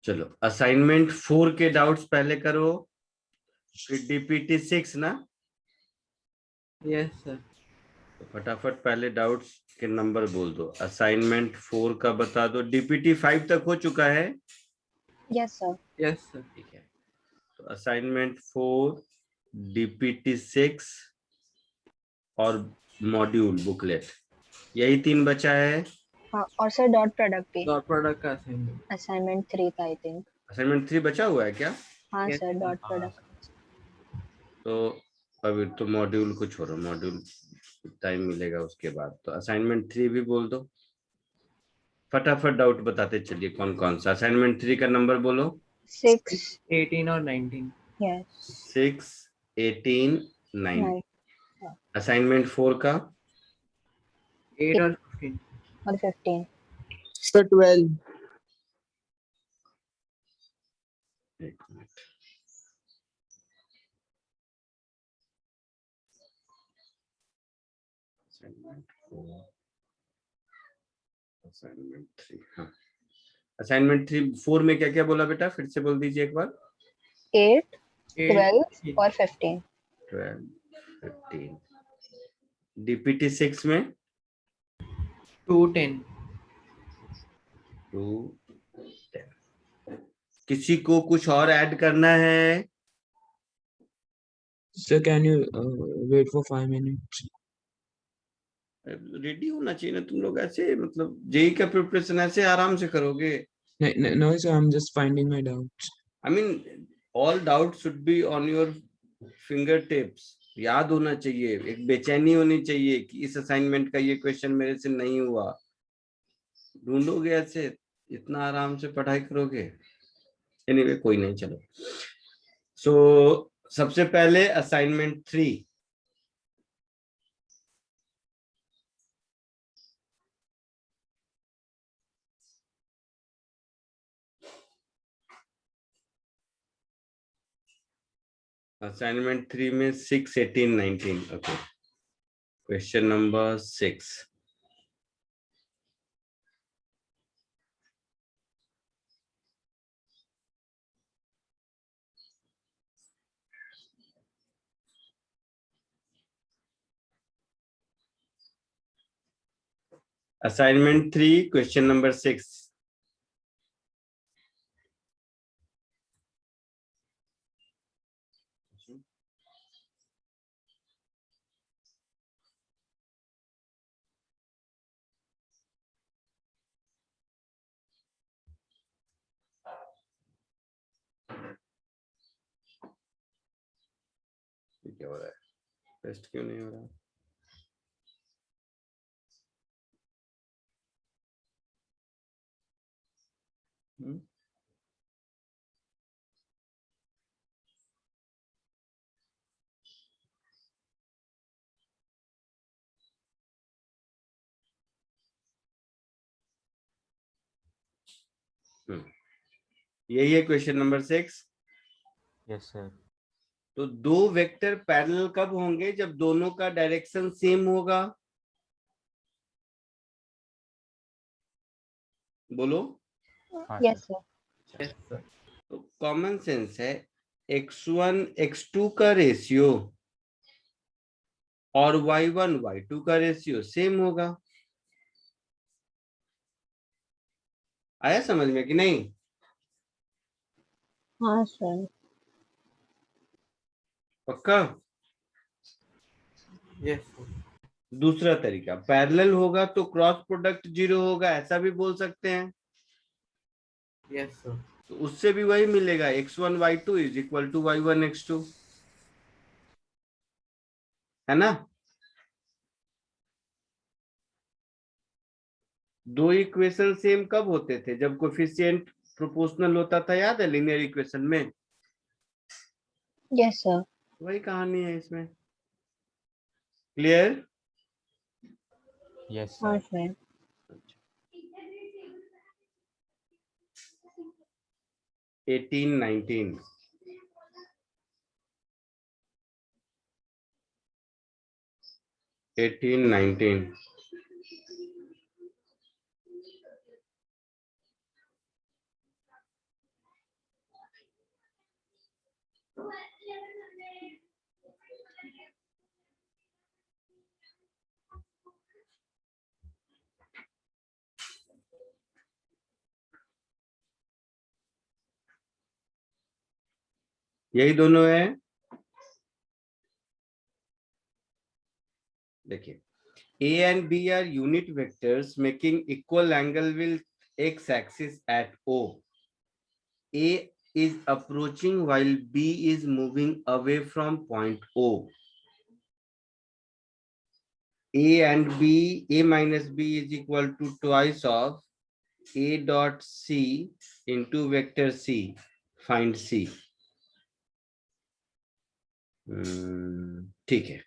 चलो असाइनमेंट 4 के डाउट्स पहले करो, फिर डीपीटी 6 ना। Yes sir. तो फटाफट पहले डाउट्स के नंबर बोल दो। असाइनमेंट 4 का बता दो। डीपीटी 5 तक हो चुका है? Yes sir. Yes sir. ठीक है, तो असाइनमेंट 4, डीपीटी 6 और मॉड्यूल बुकलेट, यही 3 बचा है। हाँ, और सर डॉट प्रोडक्ट भी डॉट प्रोडक्ट का असाइनमेंट। असाइनमेंट 3 का आई थिंक। असाइनमेंट 3 बचा हुआ है क्या? हाँ Yes, सर, डॉट हाँ, प्रोडक्ट। तो अभी तो मॉड्यूल को छोड़ो, मॉड्यूल टाइम मिलेगा उसके बाद। तो असाइनमेंट 3 भी बोल दो। फटाफट डाउट बताते चलिए कौन कौन सा। असाइनमेंट 3 का नंबर बोलो। 6। 18 और 19। यस। 6, 18, 9। 9 असाइनमेंट 4 का 8 और 15। और 15। सर 12। एक मिनट, असाइनमेंट 4, असाइनमेंट 3। हाँ, असाइनमेंट 3 4 में क्या क्या बोला बेटा, फिर से बोल दीजिए एक बार। 8, 8, 12 और 15। 12, 15। डीपीटी 6 में 2, 10। 2, 10। किसी को कुछ और ऐड करना है? Sir, can you wait for 5 minutes? Ready होना चाहिए ना तुम लोग। ऐसे मतलब जेई का प्रिपरेशन ऐसे आराम से करोगे? No, no, no, sir. I'm just finding my doubts. I mean all doubt should be on your finger tips. याद होना चाहिए, एक बेचैनी होनी चाहिए कि इस असाइनमेंट का ये क्वेश्चन मेरे से नहीं हुआ। ढूंढोगे ऐसे, इतना आराम से पढ़ाई करोगे? एनीवे कोई नहीं, चलो। सो सबसे पहले असाइनमेंट 3। असाइनमेंट 3 में 6, 18, 19। Okay, question number 6। Assignment 3 question number 6। क्या हो रहा है? टेस्ट क्यों नहीं हो रहा? हम्म? यही है क्वेश्चन नंबर 6। Yes sir. तो दो वेक्टर पैरेलल कब होंगे? जब दोनों का डायरेक्शन सेम होगा। बोलो। हाँ yes sir. Sir. Yes sir. तो कॉमन सेंस है, x1 x2 का रेशियो और y1 y2 का रेशियो सेम होगा। आया समझ में कि नहीं? हाँ सर। पक्का? Yes sir. दूसरा तरीका, पैरेलल होगा तो क्रॉस प्रोडक्ट 0 होगा, ऐसा भी बोल सकते हैं। Yes sir. तो उससे भी वही मिलेगा, x1 y2 is equal to y1 x2, है ना? दो इक्वेशन सेम कब होते थे? जब कोफिशिएंट प्रोपोर्शनल होता था, याद है लीनियर इक्वेशन में? Yes sir. वही कहानी है इसमें। क्लियर? यस हाँ सर। सर। 18, 19। एटीन 19। यही दोनों है। देखिए, A and B are unit vectors making equal angle with x axis at O. A is approaching while B is moving away from point O. A and B, A minus B is equal to twice of A dot C into vector C. Find C. ठीक है।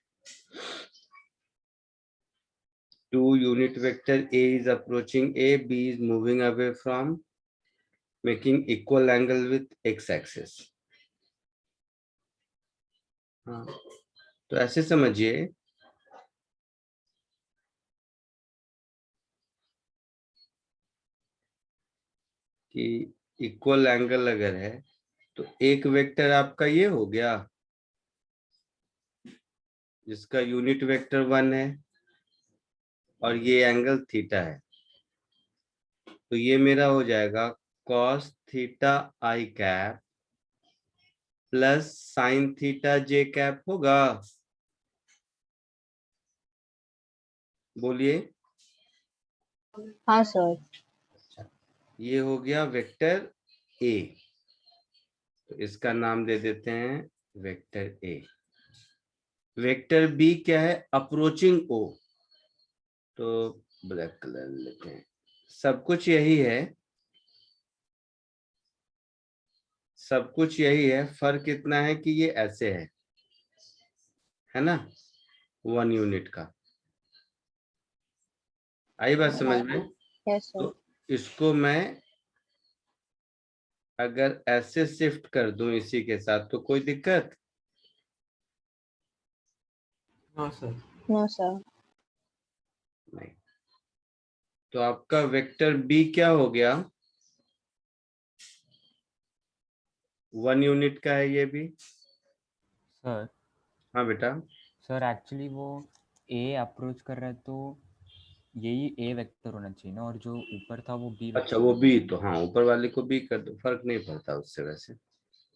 Two unit vector A is approaching A, B is moving away from, making equal angle with x axis. हाँ, तो ऐसे समझिए कि equal angle अगर है तो एक वेक्टर आपका ये हो गया जिसका यूनिट वेक्टर 1 है और ये एंगल थीटा है, तो ये मेरा हो जाएगा cos theta I cap plus sign theta J cap होगा। बोलिए। हाँ सर। ये हो गया वेक्टर ए, तो इसका नाम दे देते हैं वेक्टर ए। वेक्टर बी क्या है? अप्रोचिंग ओ, तो ब्लैक कलर लेते हैं। सब कुछ यही है, सब कुछ यही है, फर्क इतना है कि ये ऐसे है ना, 1 यूनिट का। आई बात समझ में? Yes sir. तो इसको मैं अगर ऐसे शिफ्ट कर दूं इसी के साथ तो कोई दिक्कत? No sir. No sir. नहीं। तो आपका वेक्टर बी क्या हो गया? 1 यूनिट का है ये भी। सर हाँ बेटा। सर एक्चुअली वो ए अप्रोच कर रहा है तो यही ए वेक्टर होना चाहिए ना, और जो ऊपर था वो बी अच्छा, वेक्टर वो होना बी, चाहिए। तो हाँ ऊपर वाले को बी कर दो, फर्क नहीं पड़ता उससे वैसे।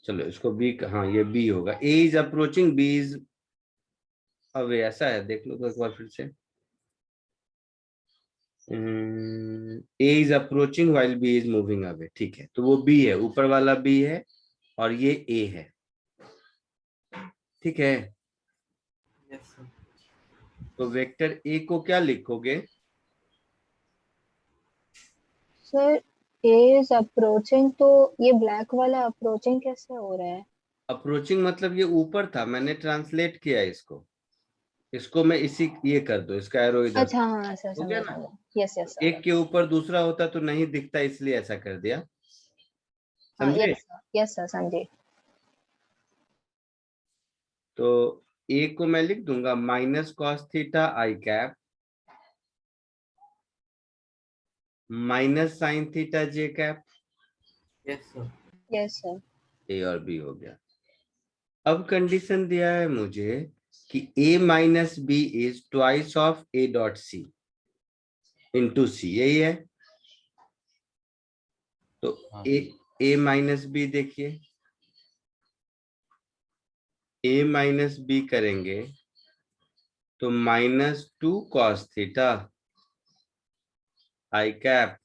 चलो इसको बी, हाँ ये बी होगा। A is approaching, B is away, ऐसा है, देख लो तो एक बार फिर से। A is approaching while B is moving away, ठीक है, तो वो बी है, ऊपर वाला बी है और ये ए है, ठीक है। Yes sir. तो वेक्टर ए को क्या लिखोगे? सर ए इज अप्रोचिंग, तो ये ब्लैक वाला अप्रोचिंग कैसे हो रहा है? अप्रोचिंग मतलब ये ऊपर था, मैंने ट्रांसलेट किया इसको, इसको मैं इसी ये कर दो, इसका एरो इधर अच्छा हाँ सर, हो गया समझ ना। समझ। Yes yes sir. एक के ऊपर दूसरा होता तो नहीं दिखता, इसलिए ऐसा कर दिया, हाँ समझे? यस सर, यस सर, समझे। तो ए को मैं लिख दूंगा minus cos theta I cap minus sine theta J cap. Yes sir. Yes sir. A और बी हो गया। अब कंडीशन दिया है मुझे कि a minus B is twice of a dot C into C, यही है। तो हाँ a माइनस बी, देखिए a माइनस बी करेंगे तो -2 cos theta I cap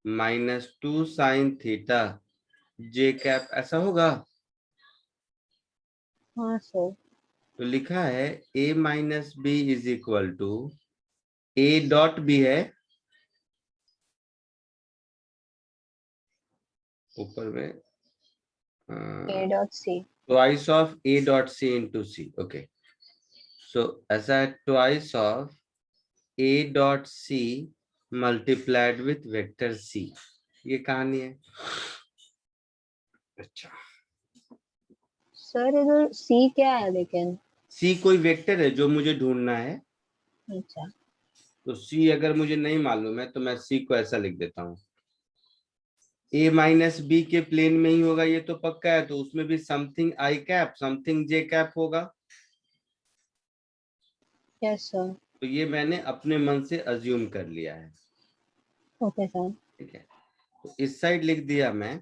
-2 sine theta J cap, ऐसा होगा। हाँ सर। तो लिखा है a minus B is equal to a dot B है ऊपर में A dot C. Twice of a dot c into C, okay. So ऐसा है twice of a dot c multiplied with vector c, ये कहानी है। अच्छा, सर इधर सी क्या है लेकिन? c कोई वेक्टर है जो मुझे ढूंढना है, अच्छा। तो c अगर मुझे नहीं मालूम है तो मैं c को ऐसा लिख देता हूँ, ए माइनस बी के प्लेन में ही होगा ये तो पक्का है, तो उसमें भी something I cap something J cap होगा। Yes sir. तो ये मैंने अपने मन से अज्यूम कर लिया है, ओके सर। ठीक है। तो इस साइड लिख दिया मैं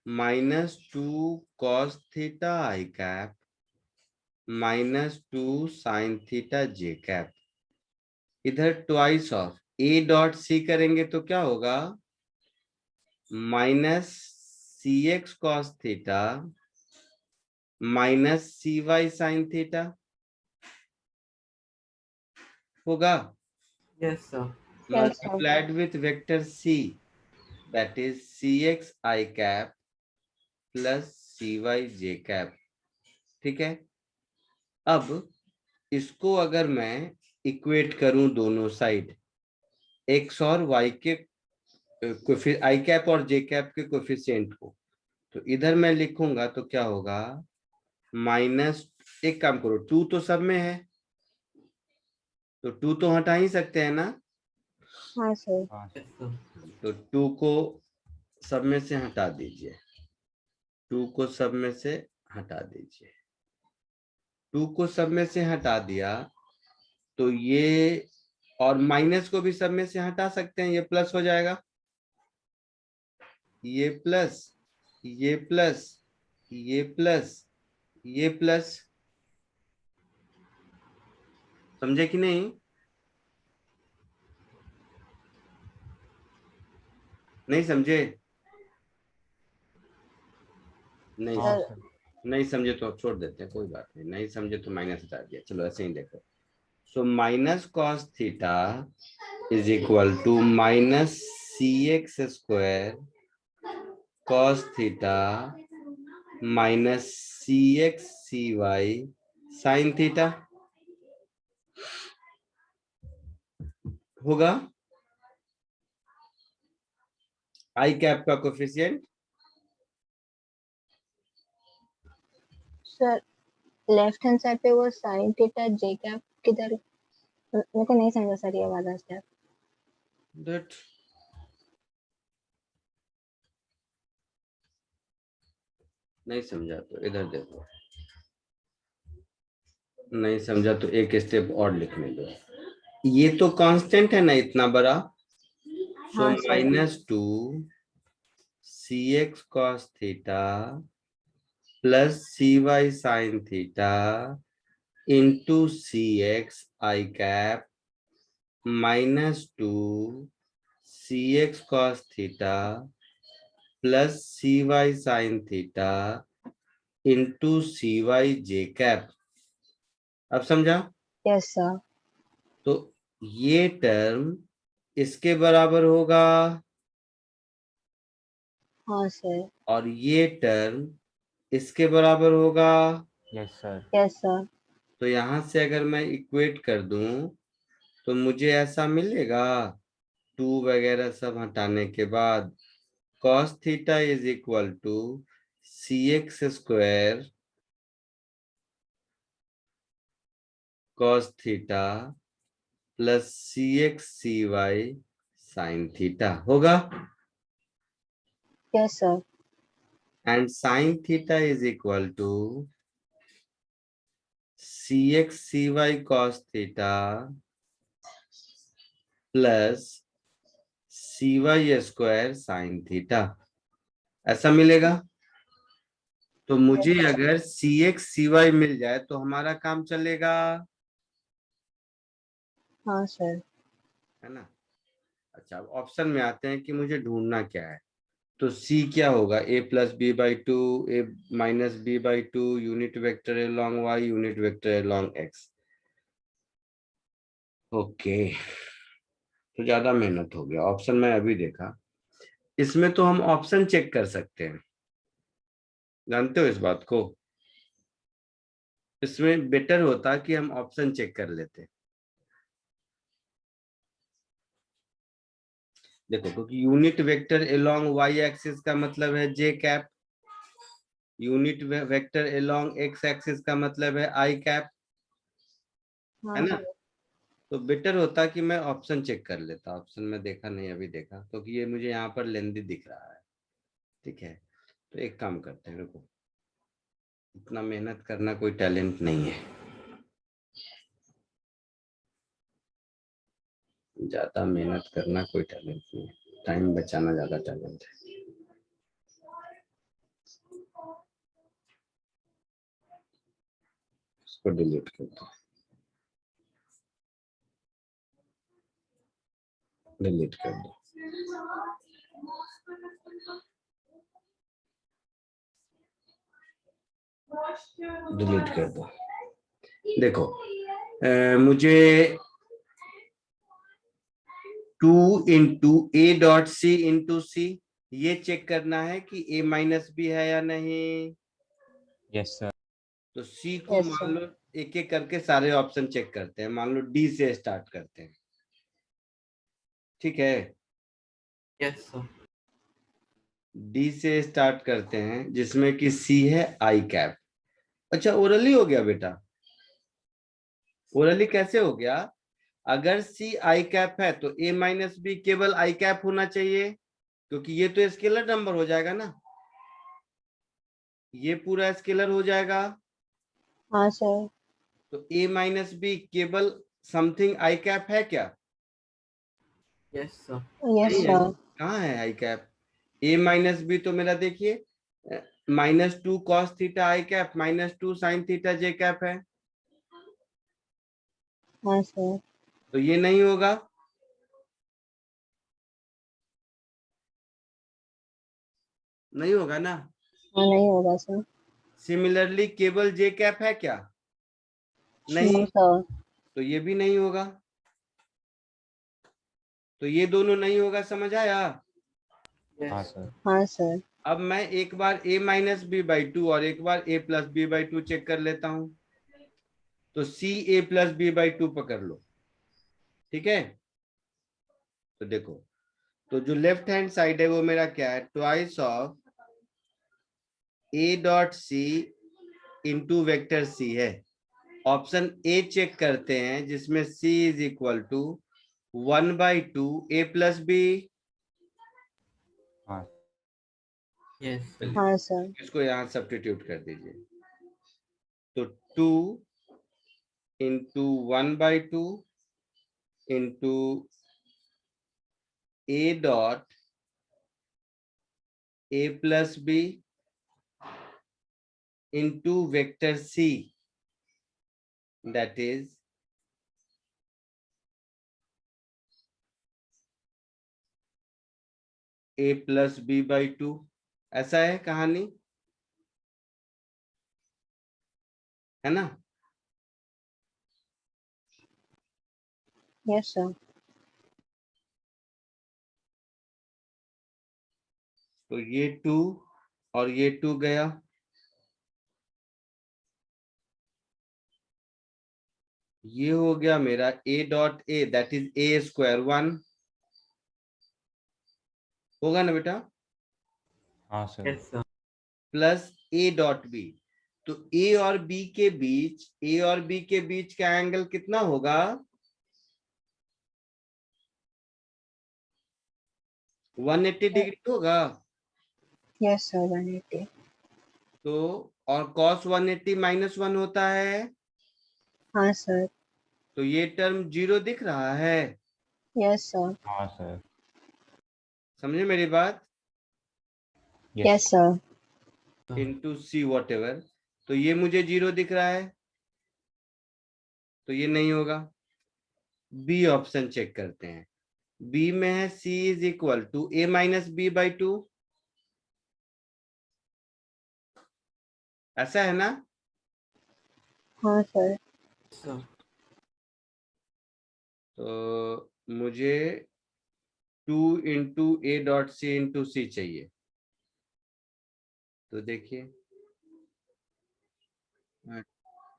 -2 cos theta I cap -2 sin theta J cap. इधर twice of A dot C करेंगे तो क्या होगा, -cx cos theta -cy sin theta होगा, Yes, sir. Yes, sir. multiplied with vector c, that is cx I cap plus cy j cap, ठीक है। अब इसको अगर मैं इक्वेट करूं दोनों साइड, x और y के आई कैप और जे कैप के कोफिशिएंट को, तो इधर मैं लिखूंगा तो क्या होगा, माइनस, एक काम करो 2 तो सब में है, तो 2 तो हटा ही सकते हैं ना, हाँ सर। हाँ Yes, sir. तो 2 को सब में से हटा दीजिए, 2 को सब में से हटा दीजिए, 2 को सब में से हटा दिया तो ये, और माइनस को भी सब में से हटा सकते हैं, ये प्लस हो जाएगा, ये प्लस, ये प्लस, ये प्लस, ये प्लस, समझे कि नहीं? नहीं समझे? नहीं हाँ सर। सर। नहीं समझे तो छोड़ देते हैं, कोई बात नहीं, नहीं समझे तो माइनस हटा दिया, चलो ऐसे ही देखो। So minus cos theta is equal to minus C X square cos theta minus C X C Y sine theta होगा। आई कैप का coefficient sir left hand side पे वो साइन थीटा जे कैप किधर, मेरे को नहीं समझा sir ये वाला स्टेप। दैट, नहीं समझा तो इधर देखो, नहीं समझा तो एक स्टेप और लिखने दो, ये तो कांस्टेंट है ना इतना बड़ा, सो हाँ sir. -2 cx cos theta plus cy sin theta into cx I cap -2 cx cos theta plus cy sin theta into cy j cap. अब समझा? Yes sir. तो ये टर्म इसके बराबर होगा हाँ सर। और ये टर्म इसके बराबर होगा। Yes sir. Yes sir. तो यहां से अगर मैं इक्वेट कर दूं तो मुझे ऐसा मिलेगा, 2 वगैरह सब हटाने के बाद cos theta is equal to cx square cos theta plus cx cy sin theta होगा, yes sir. And sin theta is equal to cx cy cos theta plus cy square sin theta, ऐसा मिलेगा। तो मुझे अगर cx cy मिल जाए तो हमारा काम चलेगा, हाँ सर। है ना। अच्छा, अब ऑप्शन में आते हैं कि मुझे ढूंढना क्या है। तो C क्या होगा, a plus B by two, A minus B by two, unit vector along y, unit vector along x। Okay, तो ज्यादा मेहनत हो गया, ऑप्शन में अभी देखा। इसमें तो हम ऑप्शन चेक कर सकते हैं, जानते हो इस बात को, इसमें बेटर होता कि हम ऑप्शन चेक कर लेते। देखो, क्योंकि unit vector along y axis का मतलब है j cap, unit vector along x axis का मतलब है i कैप, है हाँ ना। सर। तो बेटर होता कि मैं ऑप्शन चेक कर लेता, ऑप्शन में देखा नहीं, अभी देखा, क्योंकि ये मुझे यहाँ पर लेंदी दिख रहा है। ठीक है, तो एक काम करते हैं, रुको, इतना मेहनत करना कोई टैलेंट नहीं है, ज्यादा मेहनत करना कोई टैलेंट नहीं है, टाइम बचाना ज्यादा टैलेंट है। इसको डिलीट कर दो, डिलीट कर दो। डिलीट कर दो। देखो मुझे 2 into A dot C into C ये चेक करना है कि ए माइनस बी है या नहीं। यस सर। तो सी को Yes, मान sir. लो एक एक करके सारे ऑप्शन चेक करते हैं, मान लो डी से स्टार्ट करते हैं, ठीक है। Yes, sir. डी से स्टार्ट करते हैं जिसमें कि सी है आई कैप। अच्छा ओरली हो गया बेटा, ओरली कैसे हो गया? अगर सी आई कैप है तो ए माइनस बी केवल आई कैप होना चाहिए, क्योंकि ये तो स्केलर नंबर हो जाएगा ना, ये पूरा स्केलर हो जाएगा। हाँ सर. तो ए माइनस बी केवल समथिंग आई कैप है क्या? Yes, sir. Yes, नहीं है, sir. कहाँ है आई कैप? ए माइनस बी तो मेरा देखिए -2 cos theta I cap -2 sin theta J cap है, हाँ सर. तो ये नहीं होगा। नहीं होगा ना। हाँ नहीं होगा सर. सिमिलरली केवल जे कैप है क्या? नहीं, No sir. तो ये भी नहीं होगा। तो ये दोनों नहीं होगा, समझ आया? हाँ Yes. सर। हाँ सर. अब मैं एक बार a minus B by two और एक बार a plus B by two check कर लेता हूं। तो c a plus B by two पकड़ लो, ठीक है। तो देखो, तो जो लेफ्ट हैंड साइड है वो मेरा क्या है, twice of a dot C into vector c है। ऑप्शन ए चेक करते हैं जिसमें c is equal to 1/2 a plus B. हाँ Yes. हाँ सर. इसको यहाँ सब्स्टिट्यूट कर दीजिए। तो 2 into 1/2 into a dot a plus B into vector c, that is a plus B by two. ऐसा है कहानी, है ना। Yes sir. तो ये 2 और ये 2 गया, ये हो गया मेरा a dot a that is a square 1, होगा ना बेटा, हाँ sir. Yes, sir. Plus a dot b। तो a और b के बीच, a और b के बीच का एंगल कितना होगा? 180 डिग्री होगा। Yes sir. 180. तो और cos 180 -1 होता है, हाँ सर. तो ये टर्म 0 दिख रहा है। Yes sir. हाँ सर। समझे मेरी बात? Yes sir. Into see what ever, तो ये मुझे 0 दिख रहा है, तो ये नहीं होगा। बी ऑप्शन चेक करते हैं, बी में है c is equal to a minus B by two, ऐसा है ना। हाँ सर. Sir. तो मुझे 2 into A dot C into C चाहिए। तो देखिए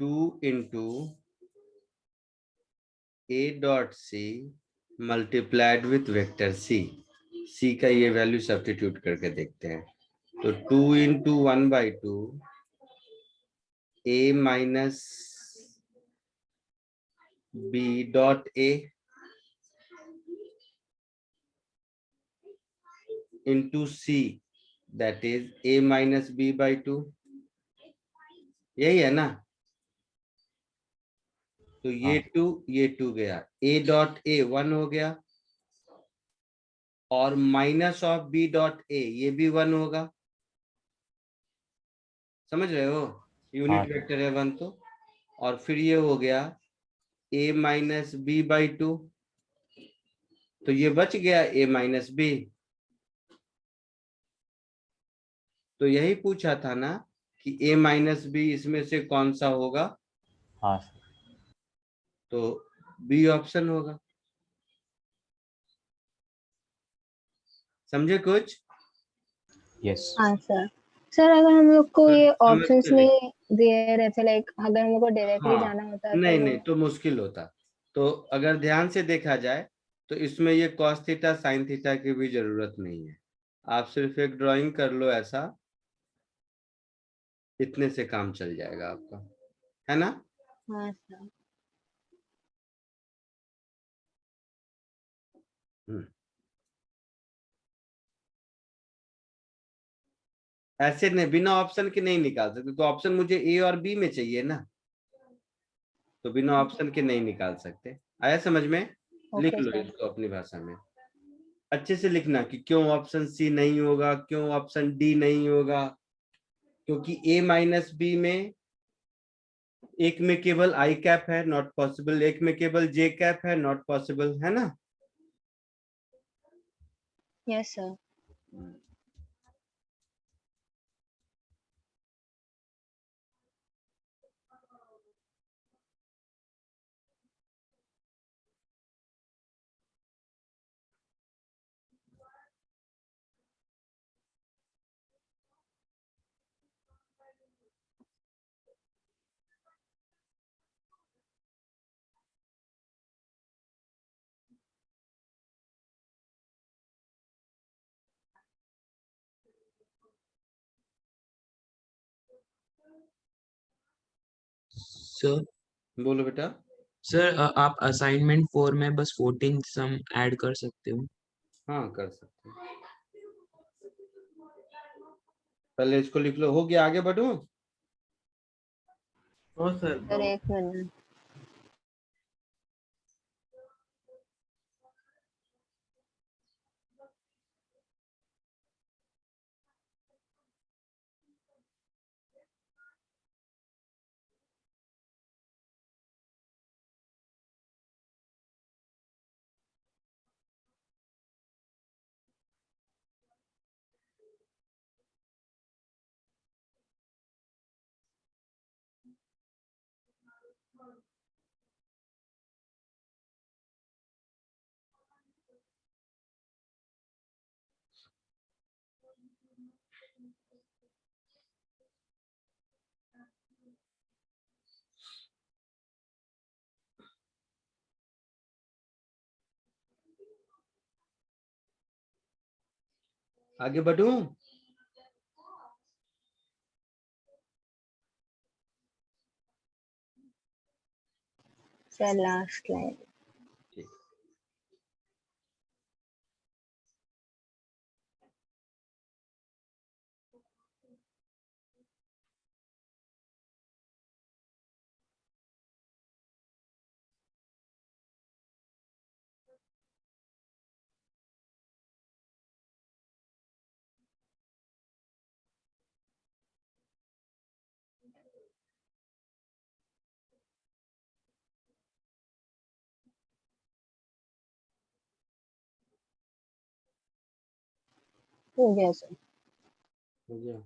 2 into A dot C multiplied with vector C, C का ये वैल्यू सब्स्टिट्यूट करके देखते हैं। तो 2 into 1/2 a minus B dot a into C that is a minus B by 2, यही है ना? तो ये 2 गया, a डॉट a 1 हो गया, और minus of B dot A ये भी 1 होगा। समझ रहे हो? यूनिट वेक्टर है 1 तो। और फिर ये हो गया a माइनस बी बाई 2, तो ये बच गया a माइनस बी। तो यही पूछा था ना कि a माइनस बी इसमें से कौन सा होगा? हाँ सर। तो बी ऑप्शन होगा। समझे कुछ? यस। हाँ सर। सर अगर हम लोग को ये ऑप्शंस समझते नहीं? नहीं दिए रहते, लाइक अगर हम लोग को डायरेक्टली हाँ, जाना होता नहीं तो नहीं तो मुश्किल होता। तो अगर ध्यान से देखा जाए तो इसमें ये कॉस थीटा साइन थीटा की भी जरूरत नहीं है। आप सिर्फ एक ड्राइंग कर लो ऐसा, इतने से काम चल जाएगा आपका, है ना? हाँ सर। हम्म। ऐसे नहीं, बिना ऑप्शन के नहीं निकाल सकते। तो ऑप्शन मुझे ए और बी में चाहिए ना, तो बिना ऑप्शन के नहीं निकाल सकते। आया समझ में? लिख ओके लो सर। इसको अपनी भाषा में, अच्छे से लिखना कि क्यों ऑप्शन सी नहीं होगा, क्यों ऑप्शन डी नहीं होगा। क्योंकि ए माइनस बी में एक में केवल आई कैप है, नॉट पॉसिबल। एक में केवल जे कैप है, नॉट पॉसिबल, है ना? Yes sir. सर बोलो बेटा। सर आप असाइनमेंट 4 में बस 14 सम ऐड कर सकते हो। हाँ कर सकते हैं, पहले इसको लिख लो। हो गया, आगे बढ़ो। No sir. सर एक मिनट। आगे बढ़ू? Sir last line. हो गया सर। हो गया।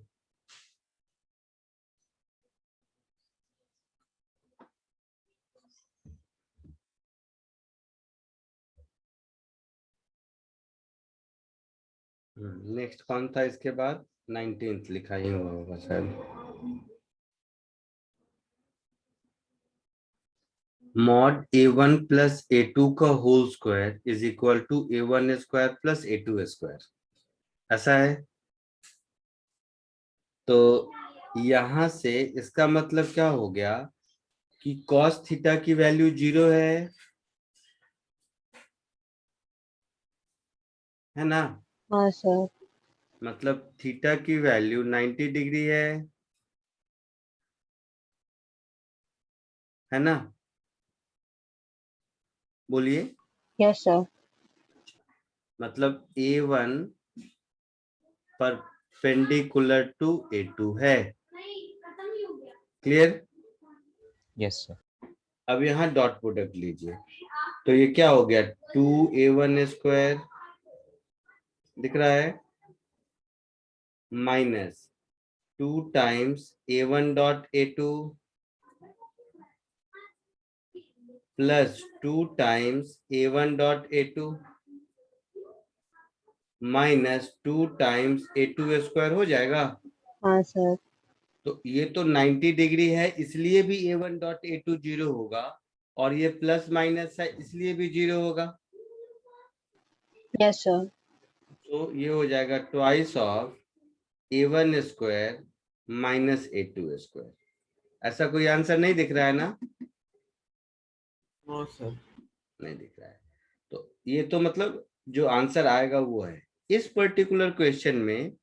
नेक्स्ट कौन था इसके बाद? 19th लिखा ही हुआ होगा शायद। मॉड a1 प्लस a2 का whole square is equal to a1 square plus a2 square, ऐसा है। तो यहां से इसका मतलब क्या हो गया कि cos थीटा की वैल्यू 0 है ना? हाँ सर। मतलब थीटा की वैल्यू 90 डिग्री है ना? बोलिए। Yes sir. मतलब A1 परपेंडिकुलर टू A2 है। क्लियर? Yes sir. अब यहाँ डॉट प्रोडक्ट लीजिए, तो ये क्या हो गया, 2A1 स्क्वायर दिख रहा है, minus 2 times A1 dot A2 plus 2 times A1 dot A2 minus 2 times A2 square हो जाएगा। हाँ सर। तो ये तो 90 डिग्री है, इसलिए भी A1 डॉट A2 जीरो होगा, और ये प्लस माइनस है इसलिए भी जीरो होगा। Yes sir. तो ये हो जाएगा twice of A1 square minus A2 square. ऐसा कोई आंसर नहीं दिख रहा है ना? No sir. नहीं दिख रहा है। तो ये तो मतलब जो आंसर आएगा वो है। इस पर्टिकुलर क्वेश्चन में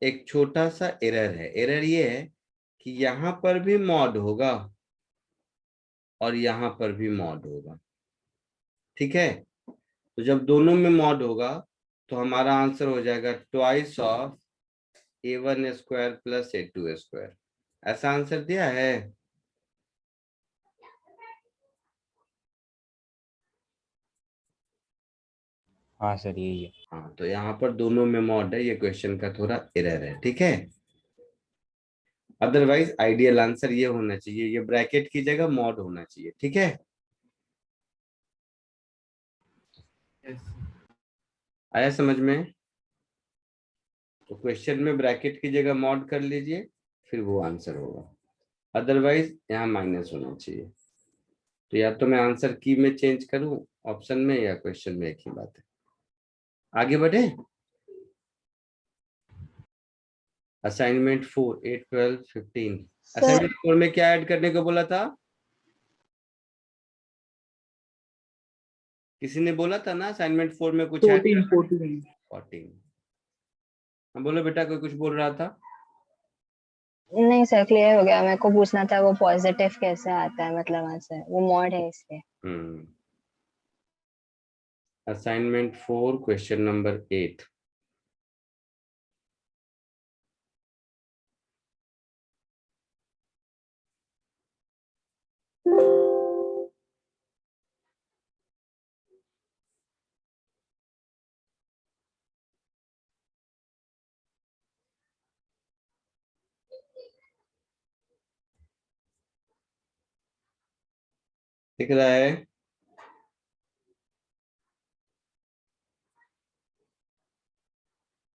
एक छोटा सा एरर है। एरर ये है कि यहाँ पर भी मॉड होगा और यहाँ पर भी मॉड होगा। ठीक है, तो जब दोनों में मॉड होगा तो हमारा आंसर हो जाएगा twice of A1 square plus A2 square. ऐसा आंसर दिया है। हाँ सर यही है। हाँ, तो यहाँ पर दोनों में मॉड है, ये क्वेश्चन का थोड़ा एरर है। ठीक है, अदरवाइज आइडियल आंसर ये होना चाहिए, ये ब्रैकेट की जगह मॉड होना चाहिए। ठीक है, यस सर। आया समझ में? तो क्वेश्चन में ब्रैकेट की जगह मॉड कर लीजिए, फिर वो आंसर होगा। अदरवाइज यहाँ माइनस होना चाहिए। तो या तो मैं आंसर की में चेंज करूं ऑप्शन में, या क्वेश्चन में, एक ही बात है। आगे बढ़े। असाइनमेंट 4 8 12 15। सर असाइनमेंट 4 में क्या ऐड करने को बोला था? किसी ने बोला था ना असाइनमेंट 4 में कुछ ऐड 14। हाँ बोलो बेटा, कोई कुछ बोल रहा था। नहीं सर, क्लियर हो गया। मेरे को पूछना था वो पॉजिटिव कैसे आता है, मतलब आंसर वो मॉड है इसलिए। Assignment 4 question number 8। दिख रहा है?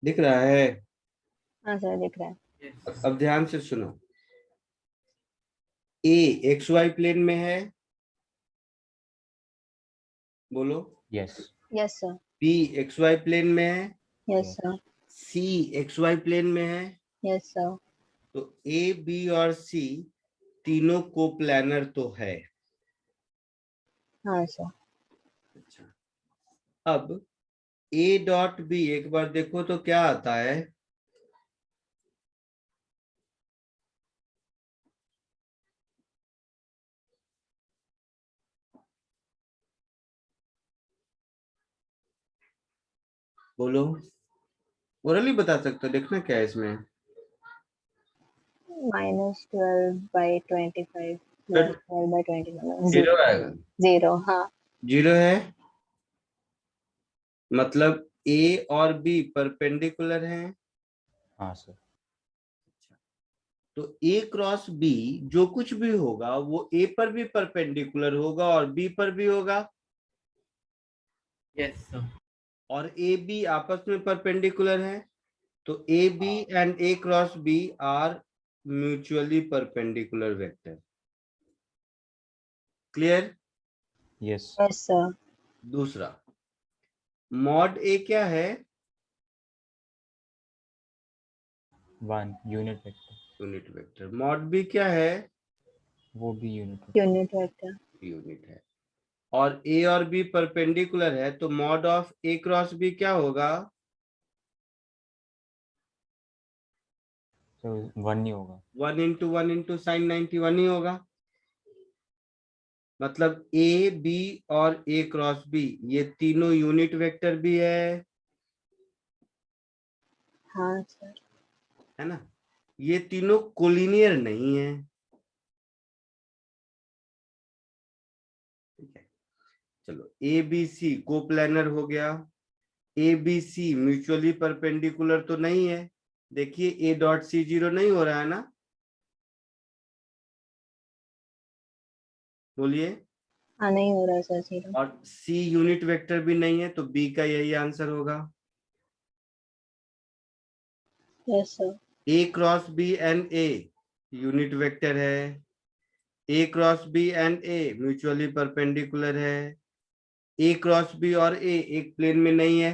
दिख रहा है? हाँ सर, दिख रहा है। यस। अब ध्यान से सुनो। ए एक्स वाई प्लेन में है, बोलो। Yes. Yes sir. B X Y plane में है, yes sir. C X Y plane में है। Yes sir. तो ए बी और सी तीनों को प्लानर तो है। हाँ सर। अच्छा, अब ए डॉट बी एक बार देखो तो क्या आता है। बोलो, ओरली बता सकते हो, देखना क्या है इसमें। -12/25 फिर -12/25 जीरो आएगा। 0। हाँ। जीरो है, मतलब ए और बी परपेंडिकुलर हैं। हाँ सर। तो ए क्रॉस बी जो कुछ भी होगा वो ए पर भी परपेंडिकुलर होगा और बी पर भी होगा, यस सर। और ए बी आपस में परपेंडिकुलर है। तो A B and A cross B are mutually perpendicular vector. Clear? Yes. Yes sir. दूसरा, मॉड ए क्या है? 1 unit vector. Unit vector. Mod B क्या है? वो भी unit vector. Unit vector. Unit है। और ए और बी परपेंडिकुलर है, तो mod of A cross B क्या होगा? तो 1 नहीं होगा। 1 into 1 into sin 91 ही होगा। मतलब ए बी और ए क्रॉस बी ये तीनों यूनिट वेक्टर भी है हाँ सर। है ना। ये तीनों कोलिनियर नहीं है। ठीक है, चलो ए बी सी कोप्लैनर हो गया। A B C mutually perpendicular तो नहीं है। देखिए ए डॉट सी जीरो नहीं हो रहा है ना, बोलिए। हाँ नहीं हो रहा है सर जीरो। और सी यूनिट वेक्टर भी नहीं है, तो बी का यही आंसर होगा। Yes sir. A cross B and A unit vector है। A cross B and A mutually perpendicular है। ए क्रॉस बी और ए एक प्लेन में नहीं है,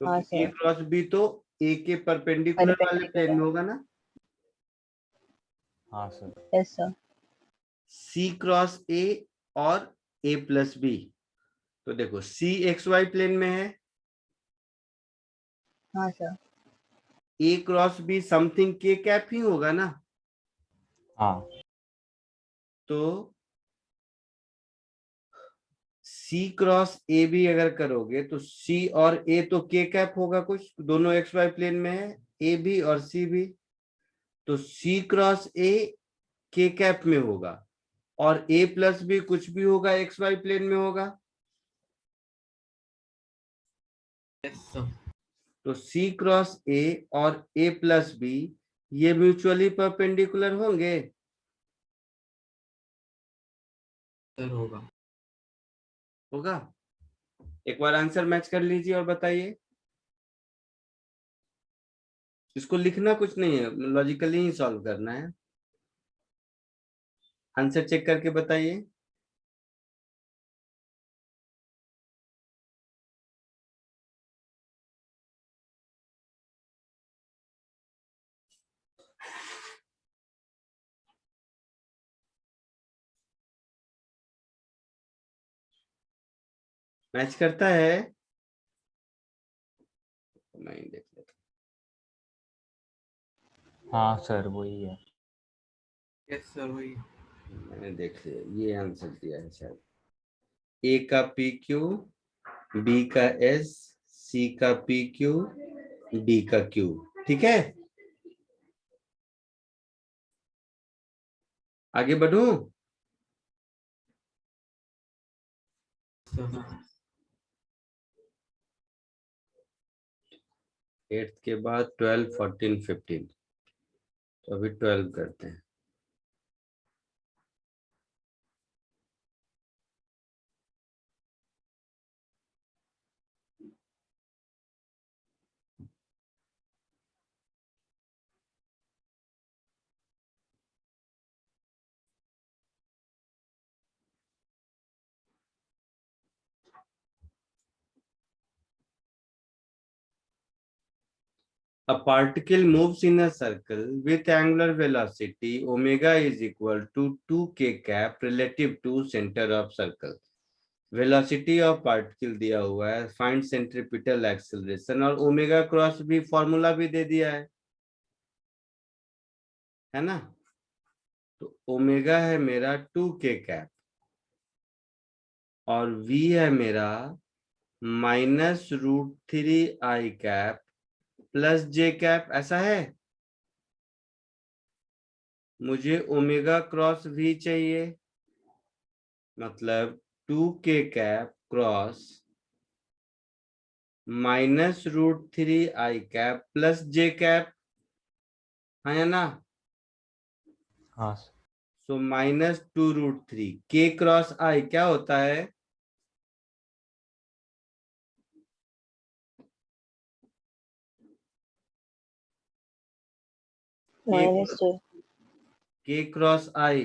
हाँ क्योंकि ए सर। क्रॉस बी तो ए के परपेंडिकुलर वाले प्लेन में होगा ना। हाँ sir. Yes sir. C cross A और ए प्लस बी, तो देखो सी एक्स वाई प्लेन में है। हाँ sir. A cross be something के कैप ही होगा ना। हाँ तो सी क्रॉस ए भी अगर करोगे तो सी और ए तो के कैप होगा, कुछ दोनों एक्स वाई प्लेन में है, ए भी और सी भी। तो सी क्रॉस ए के कैप में होगा और ए प्लस बी कुछ भी होगा एक्स वाई प्लेन में होगा। Yes sir. तो सी क्रॉस ए और ए प्लस बी ये म्यूचुअली परपेंडिकुलर होंगे। सर होगा। होगा। एक बार आंसर मैच कर लीजिए और बताइए। इसको लिखना कुछ नहीं है, लॉजिकली ही सॉल्व करना है। आंसर चेक करके बताइए। मैच करता है, मैं देख लेता हाँ सर वही है। यस सर वही। हूँ। मैंने देख लिया, ये आंसर दिया है शायद। ए का पी क्यू, बी का एस, सी का पी क्यू, डी का क्यू। ठीक है, आगे बढ़ूं। सर हाँ। 8th के बाद 12, 14, 15, तो अभी 12 करते हैं। A particle moves in a circle with angular velocity omega is equal to 2k cap relative to center of circle. Velocity of particle दिया हुआ है, फाइंड सेंट्रीपिटल एक्सेलरेशन, और ओमेगा क्रॉस भी फॉर्मूला भी दे दिया है ना। तो ओमेगा है मेरा 2k कैप और v है मेरा -√3 i cap plus j cap, ऐसा है। मुझे ओमेगा क्रॉस v चाहिए, मतलब 2k cap cross -√3 i cap plus j cap, है ना। हाँ sir. So -2√3 k cross i क्या होता है। -2। k क्रॉस i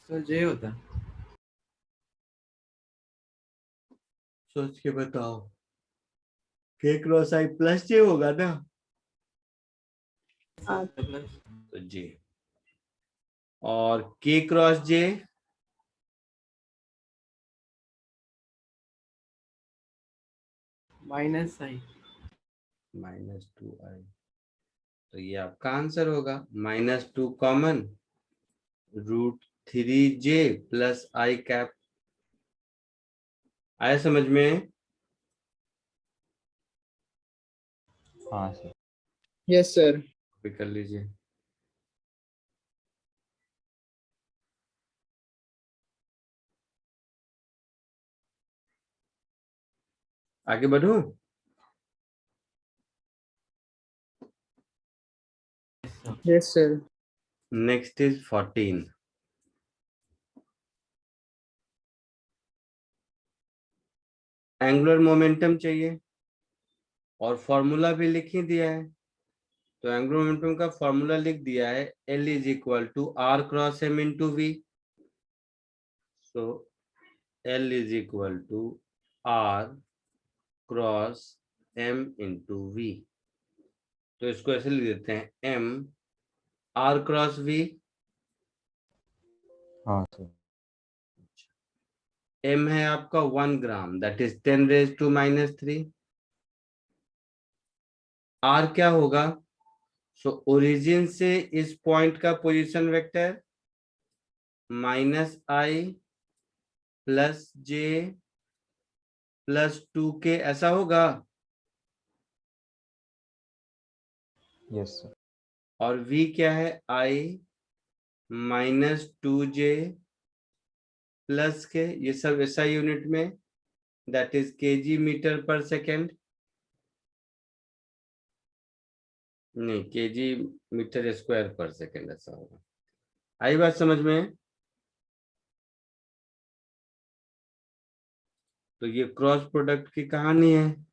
सर जे होता है। सोच के बताओ। k cross i plus j होगा ना। हाँ। प्लस तो j और k cross j -i। -2i, तो ये आपका आंसर होगा। -2 common, √3j plus i cap. आया समझ में? हाँ सर। Yes sir. कॉपी कर लीजिए। आगे बढ़ूं? Yes, sir. Yes sir. Next is 14। Angular momentum चाहिए और फॉर्मूला भी लिख ही दिया है। तो एंगुलर मोमेंटम का फॉर्मूला लिख दिया है, L is equal to R cross M into V। So L is equal to R cross M into V। तो इसको ऐसे लिख देते हैं, M R क्रॉस V। हाँ सर। M है आपका 1 ग्राम, दैट इज 10⁻⁻³ R क्या होगा? सो ओरिजिन से इस पॉइंट का position vector -i plus j plus 2k, ऐसा होगा। Yes sir. और v क्या है? i -2j प्लस के, ये सब ऐसा यूनिट में, दैट इज kg मीटर पर सेकेंड, नहीं kg मीटर स्क्वायर पर सेकेंड, ऐसा होगा। आई बात समझ में? तो ये क्रॉस प्रोडक्ट की कहानी है।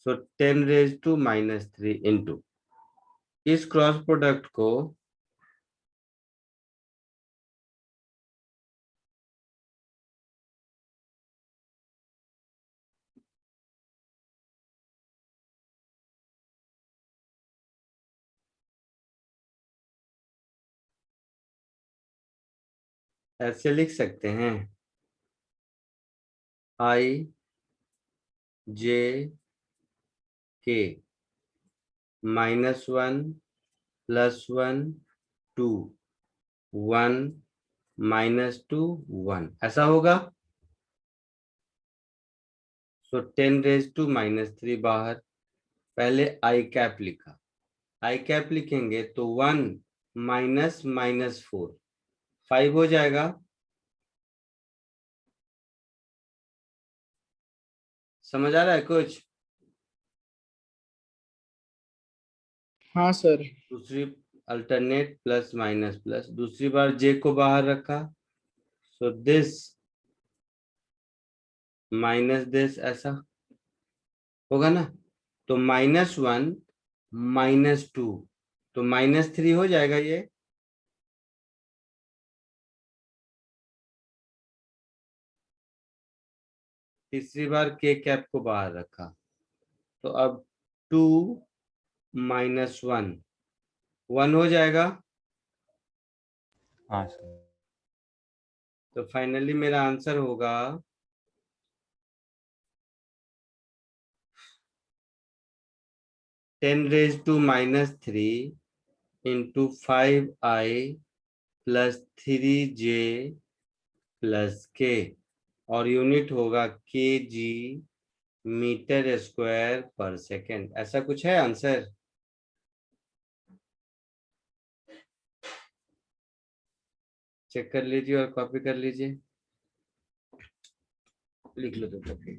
सो 10⁻³ इंटू इस क्रॉस प्रोडक्ट को ऐसे लिख सकते हैं, i j k -1 +1 2 1 -2 1, ऐसा होगा। सो 10⁻³ बाहर, पहले i कैप लिखा, i कैप लिखेंगे तो 1 -4 5 हो जाएगा। समझ आ रहा है कुछ? हाँ सर। दूसरी अल्टरनेट प्लस माइनस प्लस, दूसरी बार j को बाहर रखा, सो दिस माइनस दिस, ऐसा होगा ना। तो -1 -2 तो -3 हो जाएगा ये। तीसरी बार k कैप को बाहर रखा, तो अब 2 -1 1 हो जाएगा। हाँ सर। तो फाइनली मेरा आंसर होगा 10⁻³ into 5i plus 3j plus k, और यूनिट होगा kg मीटर स्क्वायर पर सेकेंड। ऐसा कुछ है आंसर? चेक कर लीजिए और कॉपी कर लीजिए, लिख लो तो कॉपी।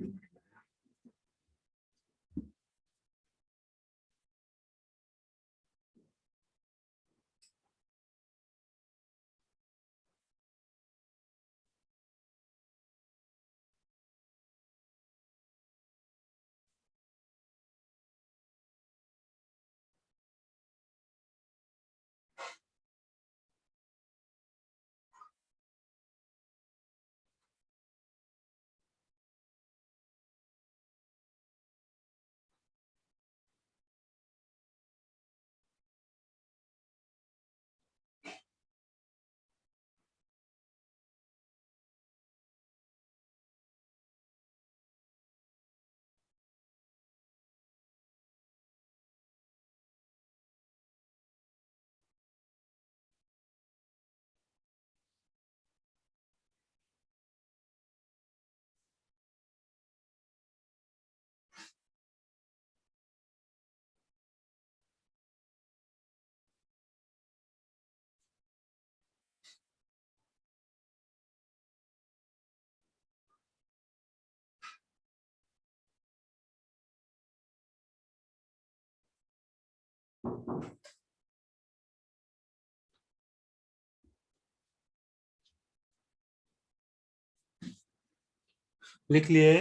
लिख लिए?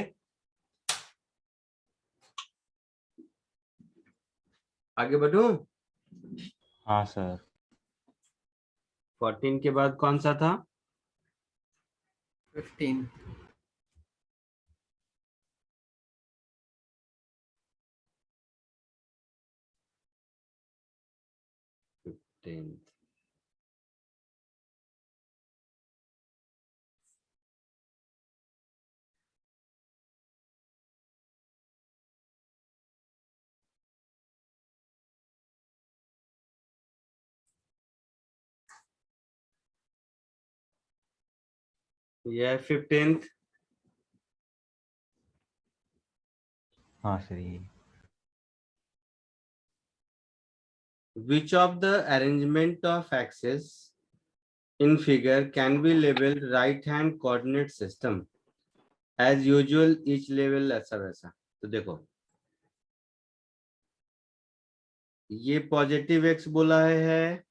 आगे बढ़ूं? हाँ सर। 14 के बाद कौन सा था? 15. 10. ये 15th. हाँ सर ये। Which of the arrangement of axes in figure can be labeled right hand coordinate system? As usual each level ऐसा वैसा. तो देखो ये पॉजिटिव एक्स बोला है,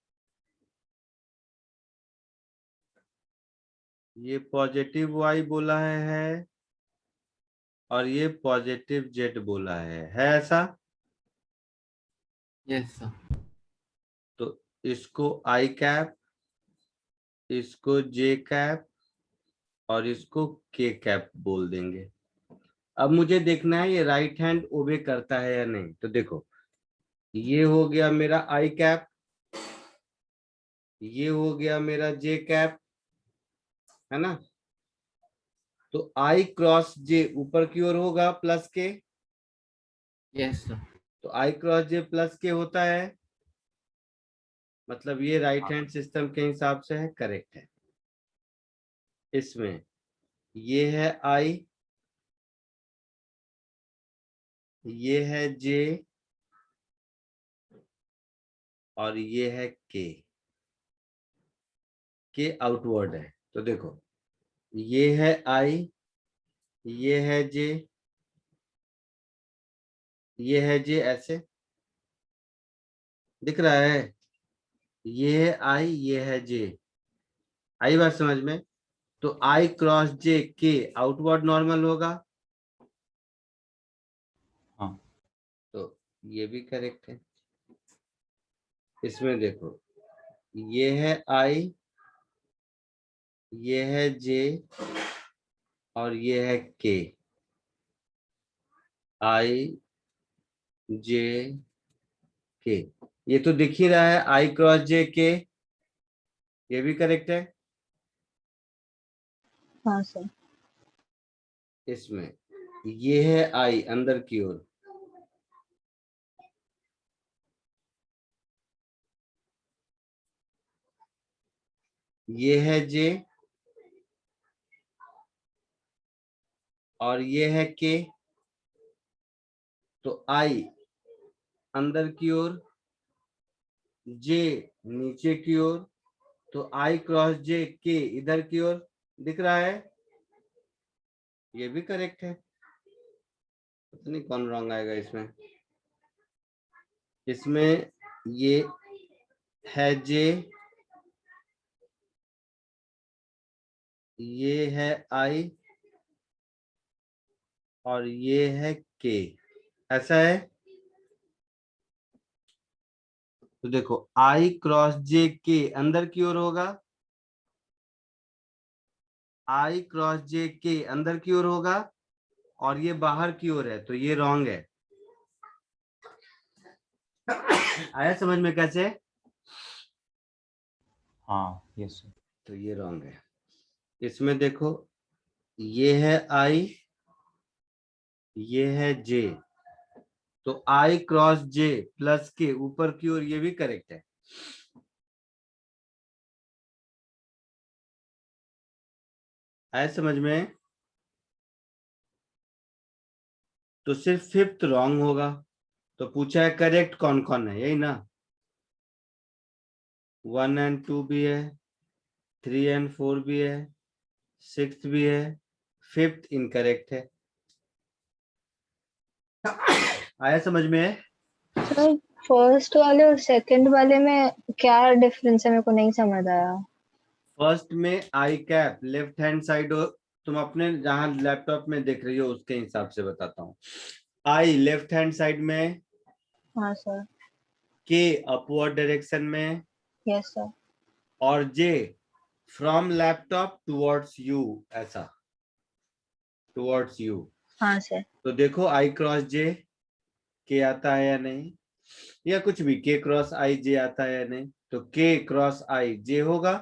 ये पॉजिटिव वाई बोला है और ये पॉजिटिव जेड बोला है ऐसा? Yes, sir. तो इसको आई कैप, इसको जे कैप और इसको के कैप बोल देंगे। अब मुझे देखना है ये राइट हैंड ओबे करता है या नहीं। तो देखो ये हो गया मेरा आई कैप, ये हो गया मेरा जे कैप, है ना। तो आई क्रॉस जे ऊपर की ओर होगा प्लस के, Yes, sir. तो आई क्रॉस जे प्लस के होता है, मतलब ये राइट हैंड सिस्टम के हिसाब से है, करेक्ट है। इसमें ये है आई, ये है जे और ये है के आउटवर्ड है। तो देखो ये है आई, ये है जे, ये है जे, ऐसे दिख रहा है। ये है आई, ये है जे, आई बात समझ में। तो आई क्रॉस जे के आउटवर्ड नॉर्मल होगा, हाँ तो ये भी करेक्ट है। इसमें देखो ये है आई, ये है जे और ये है के, आई जे के, ये तो दिख ही रहा है आई क्रॉस जे के, ये भी करेक्ट है। हाँ सर। इसमें ये है आई अंदर की ओर, ये है जे और ये है के। तो आई अंदर की ओर, जे नीचे की ओर, तो आई क्रॉस जे के इधर की ओर दिख रहा है, ये भी करेक्ट है। पता नहीं कौन रॉन्ग आएगा इसमें। इसमें ये है जे, ये है आई और ये है के, ऐसा है। तो देखो आई क्रॉस जे के अंदर की ओर होगा, आई क्रॉस जे के अंदर की ओर होगा और ये बाहर की ओर है, तो ये रॉन्ग है। आया समझ में कैसे? हाँ यस सर। तो ये रॉन्ग है। इसमें देखो ये है आई, ये है जे, तो आई क्रॉस जे प्लस के ऊपर की ओर, ये भी करेक्ट है। आया समझ में? तो सिर्फ फिफ्थ रॉन्ग होगा। तो पूछा है करेक्ट कौन कौन है, यही ना। 1 and 2 भी है, 3 and 4 भी है, 6 भी है, फिफ्थ इनकरेक्ट है। आया समझ में? सर फर्स्ट वाले और सेकंड वाले में क्या डिफरेंस है, मेरे को नहीं समझ आया। फर्स्ट में आई कैप लेफ्ट हैंड साइड, तुम अपने जहां लैपटॉप में देख रही हो उसके हिसाब से बताता हूँ। आई लेफ्ट हैंड साइड में, हाँ सर। के अपवर्ड डायरेक्शन में, यस सर। और जे फ्रॉम लैपटॉप टुवर्ड्स यू, ऐसा टुवर्ड्स यू। हाँ सर। तो देखो आई क्रॉस जे के आता है या नहीं, या कुछ भी के क्रॉस आई जे आता है या नहीं। तो के क्रॉस आई जे होगा,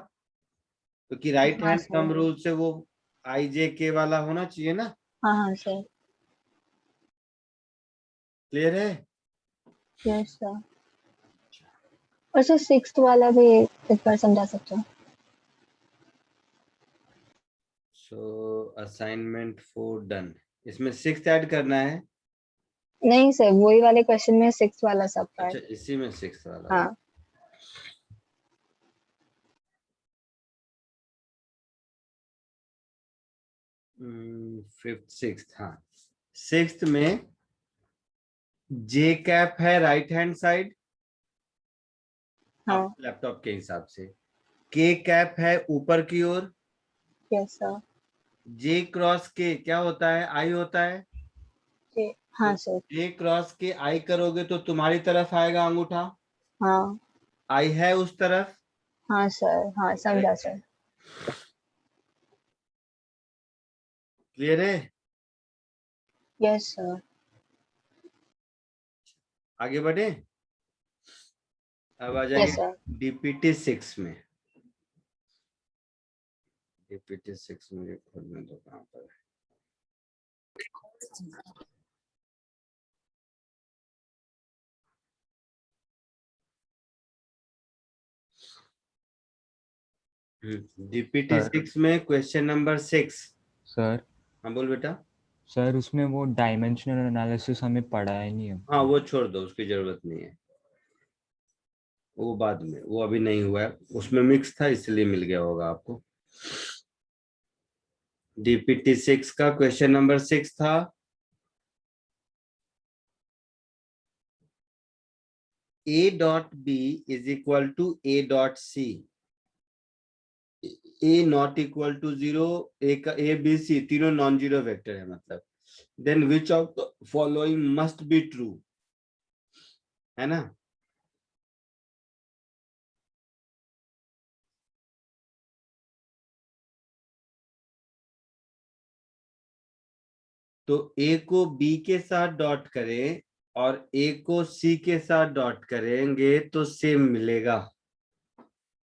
क्योंकि राइट हाँ हैंड सर। थंब रूल से वो आई जे के वाला होना चाहिए ना। हाँ हाँ सर। क्लियर है? Yes sir. और सर सिक्स्थ वाला भी एक बार समझा सकते हो? सो असाइनमेंट 4 डन। इसमें 6 ऐड करना है। नहीं सर, वही वाले क्वेश्चन में सिक्स्थ वाला सब अच्छा, पार्ट। इसी में 6 वाला। हाँ। फिफ्थ सिक्स्थ, हाँ। सिक्स्थ में जे कैप है राइट हैंड साइड, हाँ। आप लैपटॉप के हिसाब से। के कैप है ऊपर की ओर। Yes sir. जे क्रॉस के क्या होता है? आई होता है। हाँ सर। जे क्रॉस के आई करोगे तो तुम्हारी तरफ आएगा अंगूठा, हाँ। आई है उस तरफ। हाँ सर, हाँ समझा सर। क्लियर है? Yes sir. आगे बढ़े। अब आ यस जाएंगे सर। डीपीटी 6 में। डीपीटी 6 मुझे खोलने दो, कहाँ पर है? डीपीटी 6 में क्वेश्चन नंबर 6। सर हाँ बोल बेटा। सर उसमें वो डायमेंशनल एनालिसिस हमें पढ़ाया ही नहीं है। हाँ वो छोड़ दो, उसकी जरूरत नहीं है, वो बाद में, वो अभी नहीं हुआ है, उसमें मिक्स था इसलिए मिल गया होगा आपको। डीपीटी 6 का क्वेश्चन नंबर 6 था, A dot B is equal to A dot C, A not equal to 0, A का ए बी सी तीनों नॉन जीरो वेक्टर है, मतलब then which of the following must be true, है ना। तो ए को बी के साथ डॉट करें और ए को सी के साथ डॉट करेंगे तो सेम मिलेगा,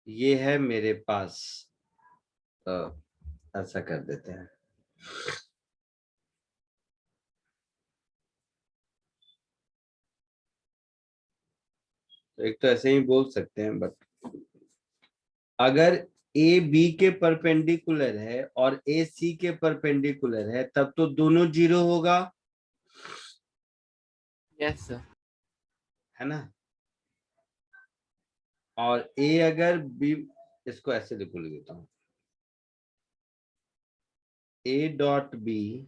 ये है मेरे पास। तो ऐसा कर देते हैं। तो एक तो ऐसे ही बोल सकते हैं, बट अगर ए बी के परपेंडिकुलर है और ए सी के परपेंडिकुलर है तब तो दोनों जीरो होगा, Yes, sir. है ना। और ए अगर बी, इसको ऐसे लिख देता हूं, A dot B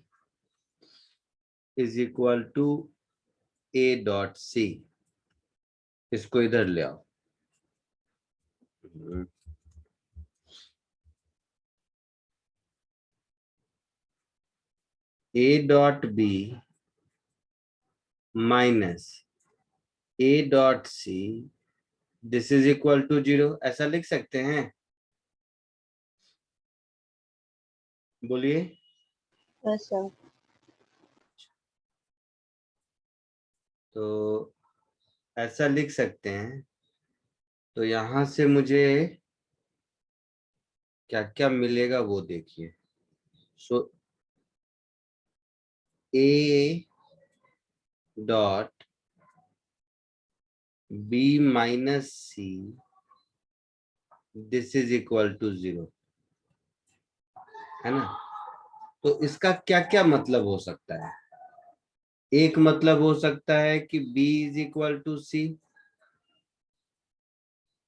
is equal to A dot C, इसको इधर ले आओ। A dot B minus A dot C, this is equal to 0, ऐसा लिख सकते हैं? बोलिए। Yes sir. तो ऐसा लिख सकते हैं। तो यहां से मुझे क्या क्या मिलेगा वो देखिए। So A dot B minus C, this is equal to 0, है ना। तो इसका क्या क्या मतलब हो सकता है? एक मतलब हो सकता है कि b इज इक्वल टू सी,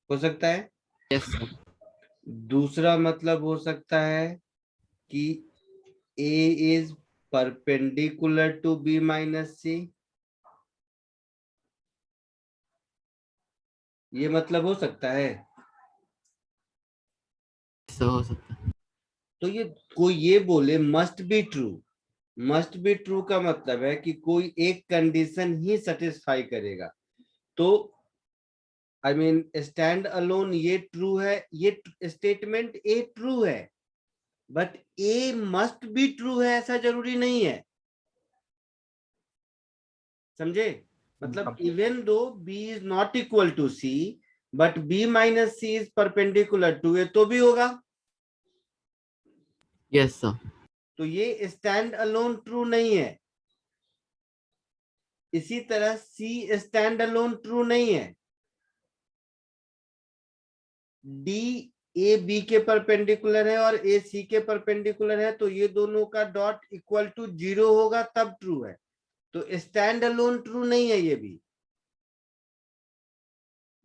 हो सकता है। Yes, sir. दूसरा मतलब हो सकता है कि a is perpendicular to b minus C, ये मतलब हो सकता है? सर हो सकता है। तो ये कोई ये बोले must be true, must be true का मतलब है कि कोई एक कंडीशन ही सेटिस्फाई करेगा। तो आई मीन स्टैंड अलोन ये ट्रू है, ये स्टेटमेंट ए ट्रू है, but A must be true है ऐसा जरूरी नहीं है। समझे? मतलब even though B is not equal to C, but B minus C is perpendicular to A, तो भी होगा। Yes sir. तो ये स्टैंड अलोन ट्रू नहीं है। इसी तरह सी स्टैंड अलोन ट्रू नहीं है। डी ए बी के परपेंडिकुलर है और ए सी के परपेंडिकुलर है, तो ये दोनों का डॉट इक्वल टू 0 होगा तब ट्रू है। तो स्टैंड अलोन ट्रू नहीं है ये भी।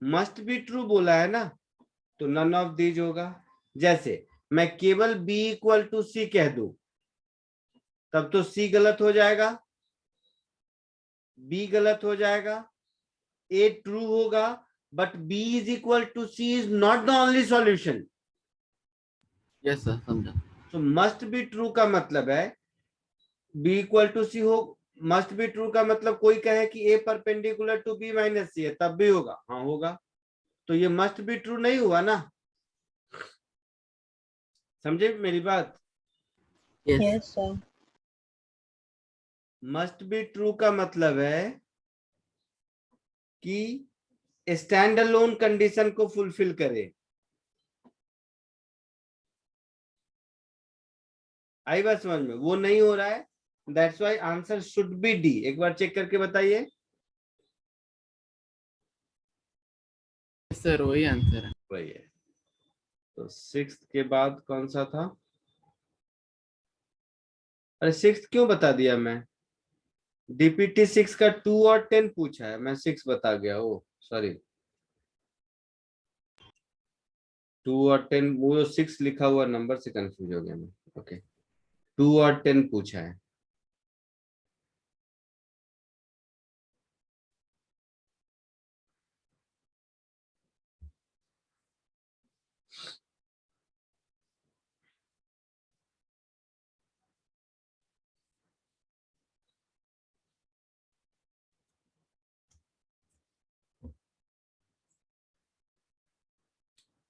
मस्ट बी ट्रू बोला है ना, तो नन ऑफ दीज होगा। जैसे मैं केवल बी इक्वल टू सी कह दूं, तब तो सी गलत हो जाएगा, बी गलत हो जाएगा, ए ट्रू होगा, but B is equal to C is not the only solution. Yes sir समझा। सो मस्ट बी ट्रू का मतलब है बी इक्वल टू सी हो। मस्ट बी ट्रू का मतलब कोई कहे कि ए परपेंडिकुलर टू बी माइनस सी है, तब भी होगा, हाँ होगा। तो ये मस्ट बी ट्रू नहीं हुआ ना। समझे मेरी बात? Yes yes sir. Must be true का मतलब है कि स्टैंड अलोन कंडीशन को फुलफिल करे। आई बात समझ में? वो नहीं हो रहा है, that's why answer should be D. एक बार चेक करके बताइए। सर वही आंसर है। वही है। तो 6 के बाद कौन सा था? अरे 6 क्यों बता दिया मैं? डीपीटी 6 का 2 और 10 पूछा है, मैं 6 बता गया। ओ सॉरी, 2 और 10, वो 6 लिखा हुआ नंबर से कंफ्यूज हो गया मैं। ओके, 2 और 10 पूछा है।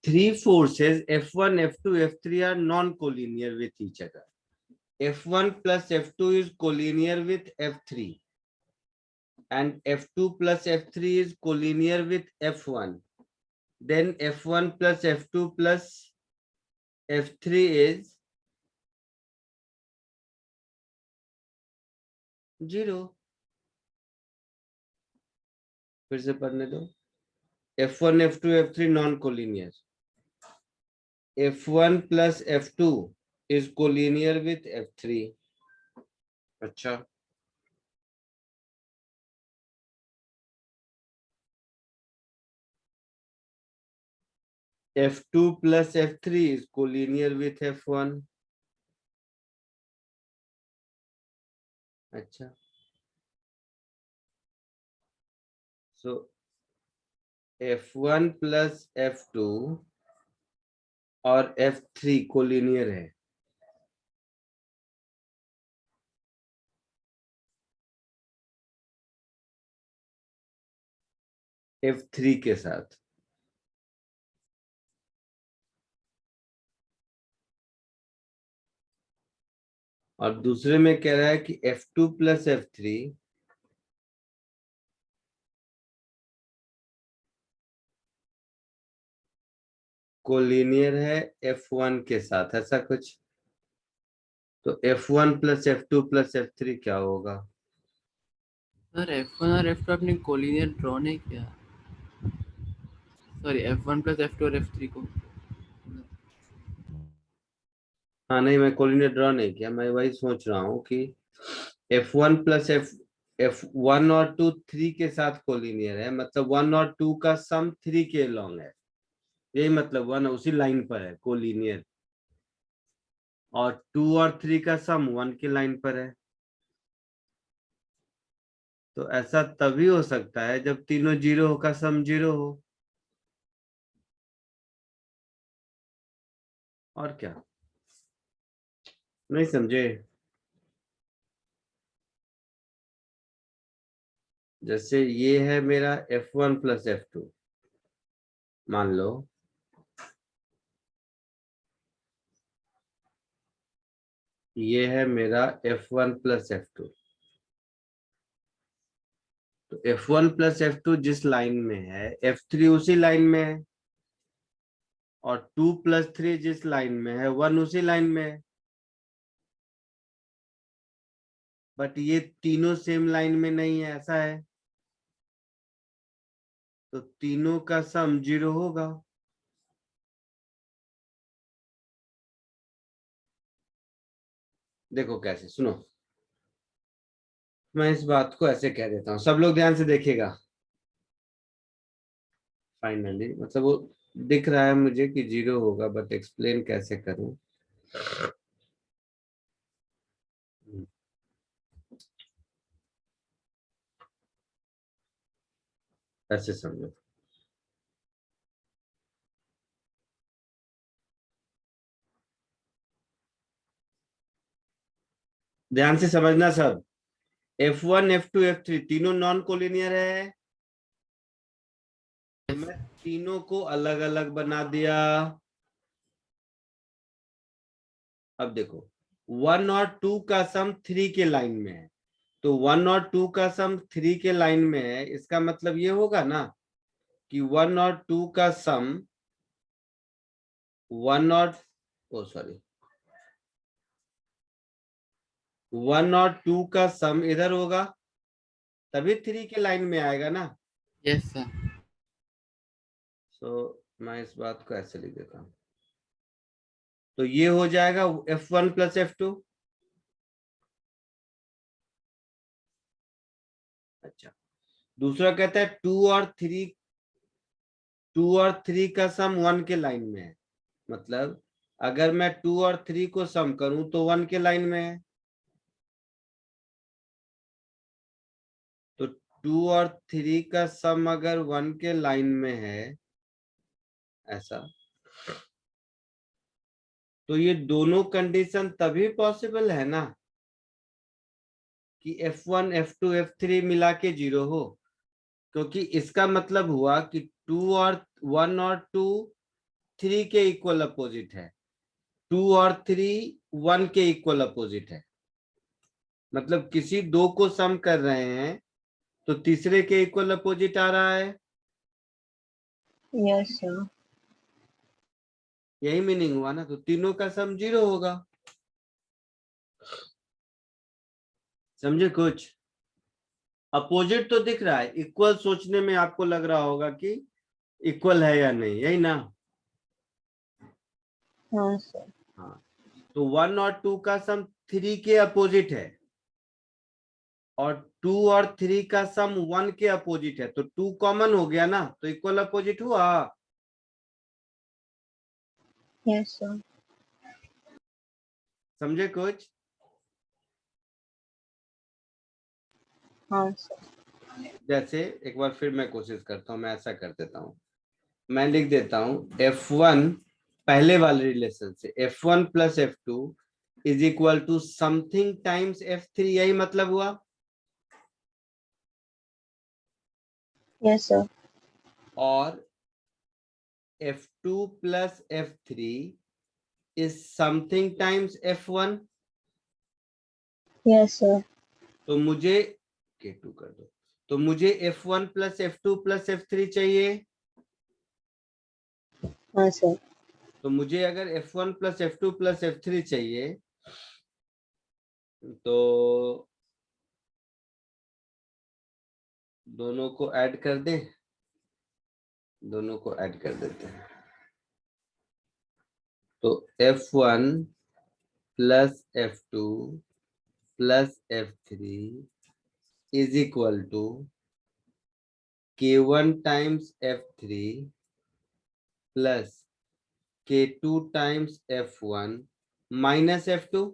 Three forces F1, F2, F3 are non-collinear with each other. F1 plus F2 is collinear with F3, and F2 plus F3 is collinear with F1. Then F1 plus F2 plus F3 is 0. फिर से पढ़ने दो। F1, F2, F3 non-collinear. F1 plus F2 is collinear with F3. अच्छा, F2 plus F3 is collinear with F1. अच्छा, so F1 plus F2 और F3 collinear है। F3 के साथ। और दूसरे में कह रहा है कि F2 plus F3 कोलिनियर है F1 के साथ, ऐसा कुछ। तो F1 plus F2 plus F3 क्या होगा? सर F1 और F2 आपने कोलिनियर ड्रॉ नहीं किया। सॉरी F1 प्लस F2 और F3 को। हाँ नहीं, मैं कोलिनियर ड्रॉ नहीं किया, मैं वही सोच रहा हूँ कि F1 plus F1 और 2 3 के साथ कोलिनियर है, मतलब 1 और 2 का सम 3 के लॉन्ग है, यही मतलब 1 उसी लाइन पर है कोलिनियर, और 2 और 3 का सम 1 के लाइन पर है। तो ऐसा तभी हो सकता है जब तीनों 0 का सम 0 हो। और क्या, नहीं समझे? जैसे ये है मेरा F1 प्लस F2, मान लो ये है मेरा F1 प्लस F2, तो F1 प्लस F2 जिस लाइन में है F3 उसी लाइन में है, और 2 प्लस 3 जिस लाइन में है 1 उसी लाइन में है, बट ये तीनों सेम लाइन में नहीं है, ऐसा है, तो तीनों का सम 0 होगा। देखो कैसे, सुनो, मैं इस बात को ऐसे कह देता हूं, सब लोग ध्यान से देखिएगा। फाइनली मतलब वो दिख रहा है मुझे कि 0 होगा, बट एक्सप्लेन कैसे करूं। ऐसे समझो, ध्यान से समझना सब। F1 F2 F3 तीनों नॉन कोलिनियर है, तो मैं तीनों को अलग अलग बना दिया। अब देखो 1 और 2 का सम 3 के लाइन में है, तो 1 और 2 का सम 3 के लाइन में है, इसका मतलब ये होगा ना कि 1 और 2 का सम 1 और सॉरी 1 और 2 का सम इधर होगा, तभी 3 के लाइन में आएगा ना। Yes sir. सो मैं इस बात को ऐसे लिख देता हूं, तो ये हो जाएगा F1 प्लस F2। अच्छा, दूसरा कहता है 2 और 3 का सम 1 के लाइन में है, मतलब अगर मैं 2 और 3 को सम करूं तो 1 के लाइन में है, तो 2 और 3 का सम अगर 1 के लाइन में है ऐसा, तो ये दोनों कंडीशन तभी पॉसिबल है ना कि F1 F2 F3 मिला के 0 हो, क्योंकि इसका मतलब हुआ कि 2 और 1 और 2 3 के इक्वल अपोजिट है, 2 और 3 1 के इक्वल अपोजिट है, मतलब किसी दो को सम कर रहे हैं तो तीसरे के इक्वल अपोजिट आ रहा है, यस सर। यही मीनिंग हुआ ना, तो तीनों का सम 0 होगा। समझे कुछ? अपोजिट तो दिख रहा है, इक्वल सोचने में आपको लग रहा होगा कि इक्वल है या नहीं, यही ना? हाँ सर। हाँ, तो 1 और 2 का सम 3 के अपोजिट है, और 2 और 3 का सम 1 के अपोजिट है, तो 2 कॉमन हो गया ना, तो इक्वल अपोजिट हुआ। Yes sir. समझे कुछ? हाँ सर। जैसे एक बार फिर मैं कोशिश करता हूँ, मैं ऐसा कर देता हूँ, मैं लिख देता हूँ F1 पहले वाले रिलेशन से F1 plus F2 is equal to something times F3, यही मतलब हुआ। Yes sir. और F2 plus F3 is something times F1, yes sir. तो मुझे K2 कर दो, तो मुझे F1 plus F2 plus F3 चाहिए, हाँ सर। तो मुझे अगर F1 plus F2 plus F3 चाहिए तो दोनों को ऐड कर दें, दोनों को ऐड कर देते हैं, तो F1 plus F2 plus F3 is equal to K1 times F3 plus K2 times F1 minus F2।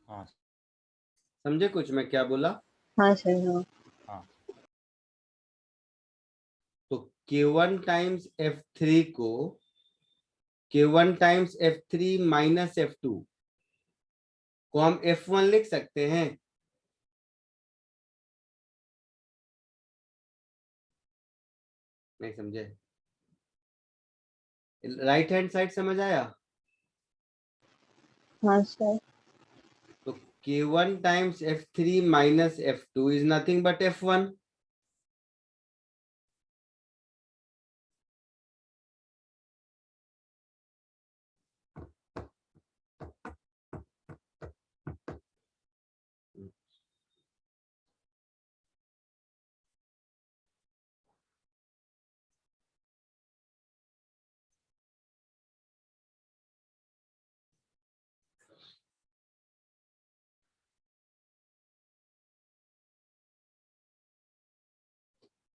हाँ समझे कुछ मैं क्या बोला? हाँ सर। हाँ। हाँ तो K1 टाइम्स F3 को K1 times F3 minus F2 को हम F1 लिख सकते हैं। नहीं समझे? राइट हैंड साइड समझ आया? हाँ सर। तो K1 times F3 minus F2 is nothing but F1।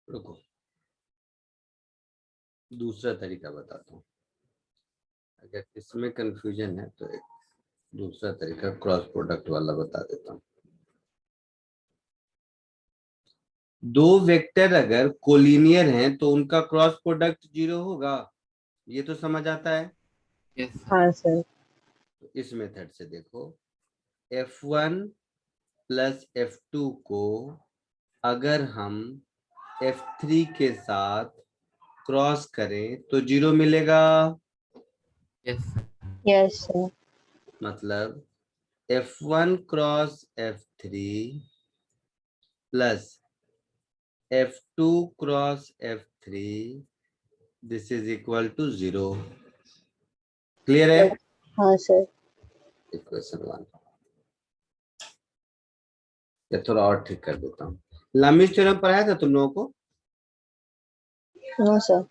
रुको, दूसरा तरीका बताता हूँ। अगर इसमें कंफ्यूजन है तो एक दूसरा तरीका क्रॉस प्रोडक्ट वाला बता देता हूँ। दो वेक्टर अगर कोलिनियर हैं तो उनका क्रॉस प्रोडक्ट 0 होगा। ये तो समझ आता है। Yes sir. हाँ सर। तो इस मेथड से देखो, F1 प्लस F2 को अगर हम F3 के साथ क्रॉस करें तो 0 मिलेगा। Yes sir. Yes sir. मतलब F1 cross F3 plus F2 cross F3 this is equal to 0। Clear है? हाँ सर। इक्वेशन 1 या थोड़ा और ठीक कर देता हूँ। लामिस थ्योरम पढ़ाया था तुम लोगों को? No sir.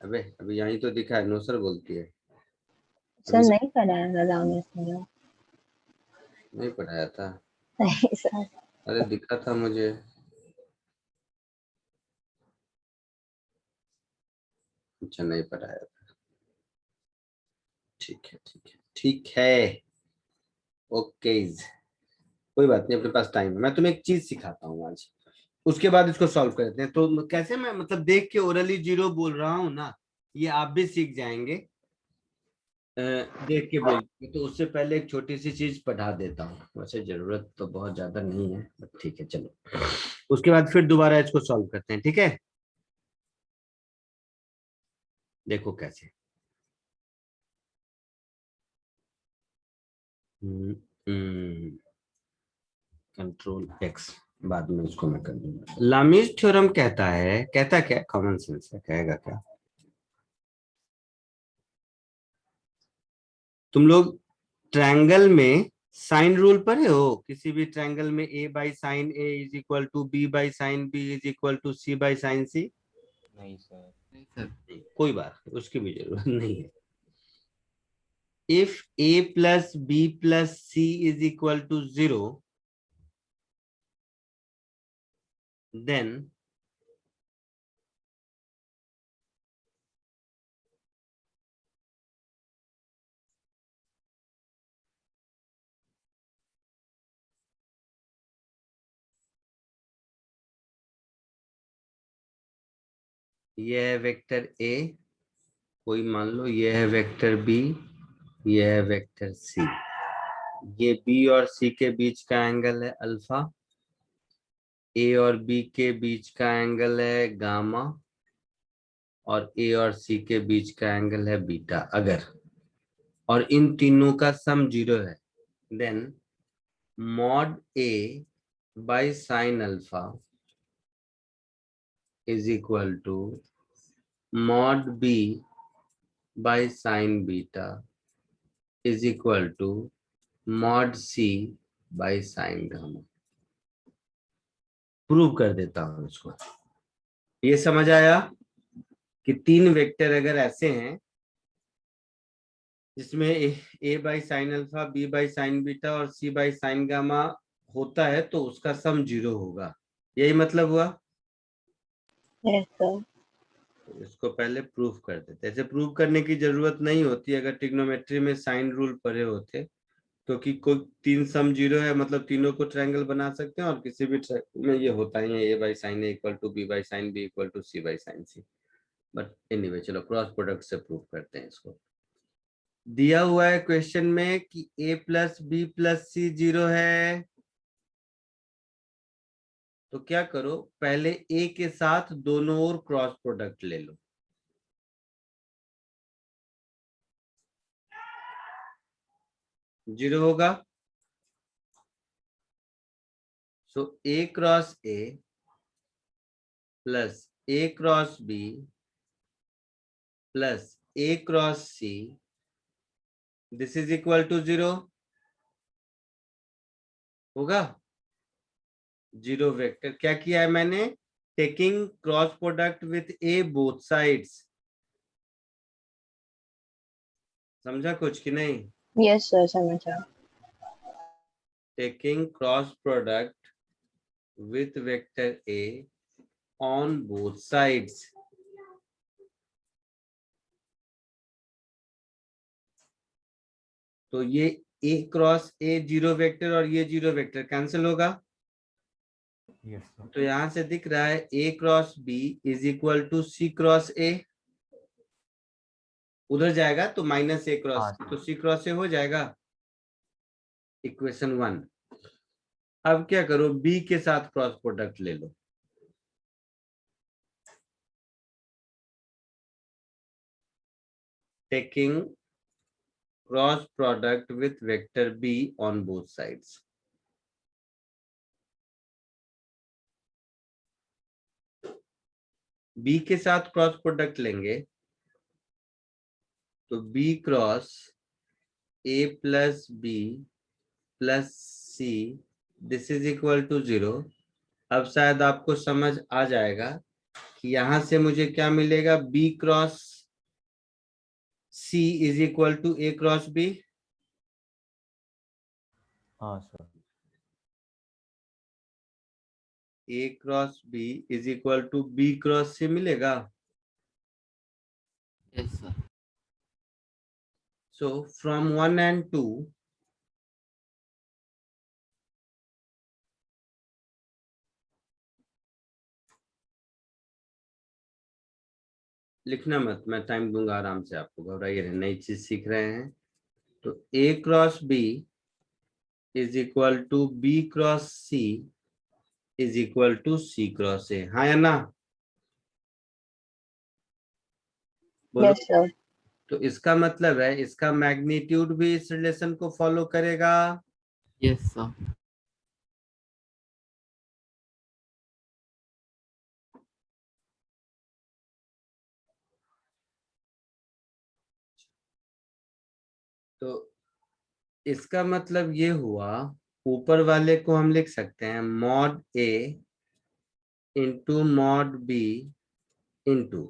अबे अभी यहीं तो दिखा है, नो सर बोलती है। सर नहीं पढ़ाया था लामिस थ्योरम। नहीं पढ़ाया था? नहीं सर। अरे दिखा था मुझे। अच्छा नहीं पढ़ाया था, ठीक है ठीक है ठीक है, ओके। कोई बात नहीं, अपने पास टाइम है। मैं तुम्हें एक चीज सिखाता हूँ आज, उसके बाद इसको सॉल्व करते हैं। तो कैसे मैं मतलब देख के ओरली 0 बोल रहा हूँ ना, ये आप भी सीख जाएंगे। देख के बोल, तो उससे पहले एक छोटी सी चीज पढ़ा देता हूँ। वैसे जरूरत तो बहुत ज्यादा नहीं है, बट ठीक है चलो। उसके बाद फिर दोबारा इसको सॉल्व करते हैं, ठीक है? देखो कैसे। कंट्रोल एक्स, बाद में उसको मैं कर दूंगा। लामीज थ्योरम कहता है, कहता क्या, कॉमन सेंस है, कहेगा क्या? तुम लोग ट्रायंगल में साइन रूल पढ़े हो? किसी भी ट्रायंगल में a by sine a is equal to b by sine b is equal to c by sine c? नहीं सर। नहीं सर। कोई बात नहीं, उसकी भी जरूरत नहीं है। If a plus b plus c is equal to 0, then यह है वेक्टर a, कोई मान लो यह है वेक्टर b, यह है वेक्टर c। ये b और c के बीच का एंगल है अल्फा, a और b के बीच का एंगल है गामा, और a और c के बीच का एंगल है बीटा। अगर और इन तीनों का सम 0 है, then mod a by sine alpha is equal to mod b by sine beta is equal to mod c by sine gamma. Prove कर देता हूं इसको। ये समझ आया कि तीन वेक्टर अगर ऐसे हैं जिसमें A by sine alpha, B by sine beta और सी बाई साइन गामा होता है, तो उसका सम 0 होगा। यही मतलब हुआ। Yes sir. तो इसको पहले प्रूफ कर देते। ऐसे प्रूफ करने की जरूरत नहीं होती अगर ट्रिग्नोमेट्री में साइन रूल पढ़े होते, क्योंकि कोई तीन सम 0 है मतलब तीनों को ट्रायंगल बना सकते हैं, और किसी भी ट्रायंगल में ये होता है A by sine A equal to B by sine B equal to C by sine C. But anyway चलो क्रॉस प्रोडक्ट से प्रूफ करते हैं इसको। दिया हुआ है क्वेश्चन में कि a प्लस बी प्लस सी 0 है, तो क्या करो, पहले a के साथ दोनों ओर क्रॉस प्रोडक्ट ले लो। जीरो होगा, so a cross a plus a cross b plus a cross c, this is equal to 0 होगा। जीरो वेक्टर क्या किया है मैंने, taking cross product with A both sides. समझा कुछ कि नहीं? यस सर, समझा। Taking cross product with vector A on both sides. तो ये a cross a zero vector और ये जीरो वेक्टर कैंसिल होगा। Yes sir. तो यहां से दिख रहा है a cross b is equal to c cross a, उधर जाएगा तो माइनस a क्रॉस हाँ, c, तो c क्रॉस a हो जाएगा। इक्वेशन 1। अब क्या करो, b के साथ क्रॉस प्रोडक्ट ले लो। Taking cross product with vector b on both sides. b के साथ क्रॉस प्रोडक्ट लेंगे तो b cross a plus b plus c, this is equal to 0। अब शायद आपको समझ आ जाएगा कि यहां से मुझे क्या मिलेगा, b cross c is equal to a cross b। हाँ sir. a cross b is equal to b cross c मिलेगा। Yes sir. So from 1 and 2 लिखना मत, मैं टाइम दूंगा आराम से, आपको घबराइए नहीं, नई चीज सीख रहे हैं। तो a cross b is equal to b cross c is equal to c cross a। हाँ या ना? बोलो। Yes sir. तो इसका मतलब है इसका मैग्नीट्यूड भी इस रिलेशन को फॉलो करेगा। Yes sir. तो इसका मतलब ये हुआ, ऊपर वाले को हम लिख सकते हैं mod a into mod b into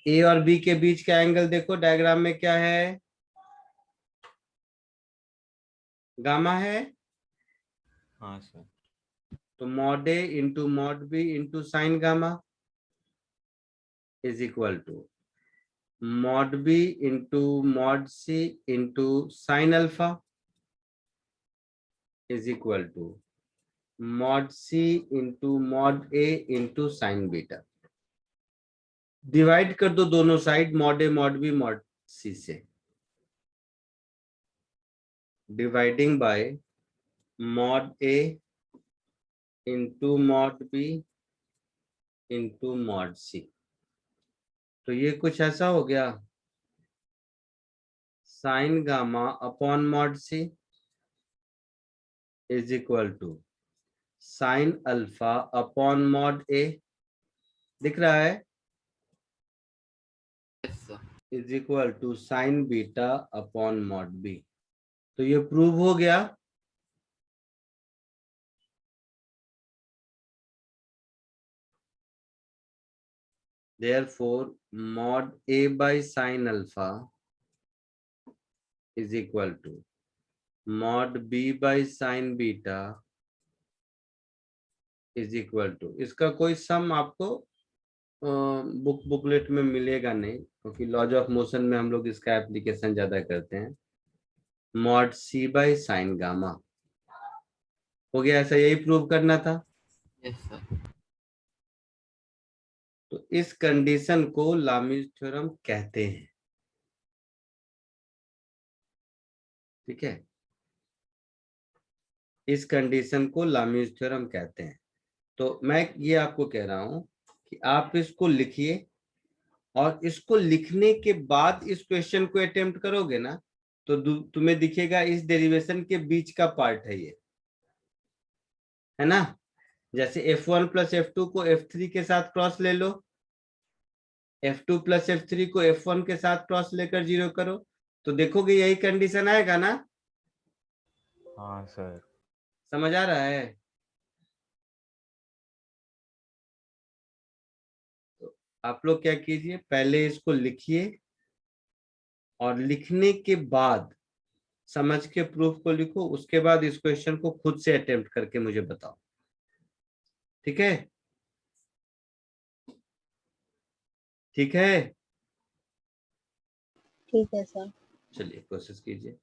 a और b के बीच का एंगल देखो डायग्राम में क्या है, गामा है। हाँ सर। तो mod a into mod b into sine gamma is equal to mod b into mod c into sine alpha is equal to mod c into mod a into sine beta. Divide कर दो दोनों side, mod a mod b mod c से। Dividing by mod a into mod b into mod c। तो ये कुछ ऐसा हो गया, sine gamma upon mod c is equal to sign alpha upon mod a, दिख रहा है, yes sir. Is equal to sine beta upon mod b। तो ये प्रूव हो गया। Therefore, mod a by sin alpha is equal to mod b by sin beta is equal to, इसका कोई सम आपको बुकलेट में मिलेगा नहीं, क्योंकि लॉज ऑफ मोशन में हम लोग इसका एप्लीकेशन ज्यादा करते हैं। Mod c by sine gamma हो गया, ऐसा यही प्रूव करना था। Yes sir. तो इस कंडीशन को लामिज थ्योरम कहते हैं। ठीक है, इस कंडीशन को लामीज थ्योरम कहते हैं। तो मैं ये आपको कह रहा हूं कि आप इसको लिखिए, और इसको लिखने के बाद इस क्वेश्चन को अटेम्प्ट करोगे ना, तो तुम्हें दिखेगा इस डेरिवेशन के बीच का पार्ट है ये, है ना। जैसे F1 प्लस F2 को F3 के साथ क्रॉस ले लो, F2 प्लस F3 को F1 के साथ क्रॉस लेकर जीरो करो, तो देखोगे यही कंडीशन आएगा ना। हाँ सर। समझ आ रहा है? तो आप लोग क्या कीजिए, पहले इसको लिखिए, और लिखने के बाद समझ के प्रूफ को लिखो, उसके बाद इस क्वेश्चन को खुद से अटेम्प्ट करके मुझे बताओ। ठीक है, ठीक है, ठीक है सर। चलिए कोशिश कीजिए।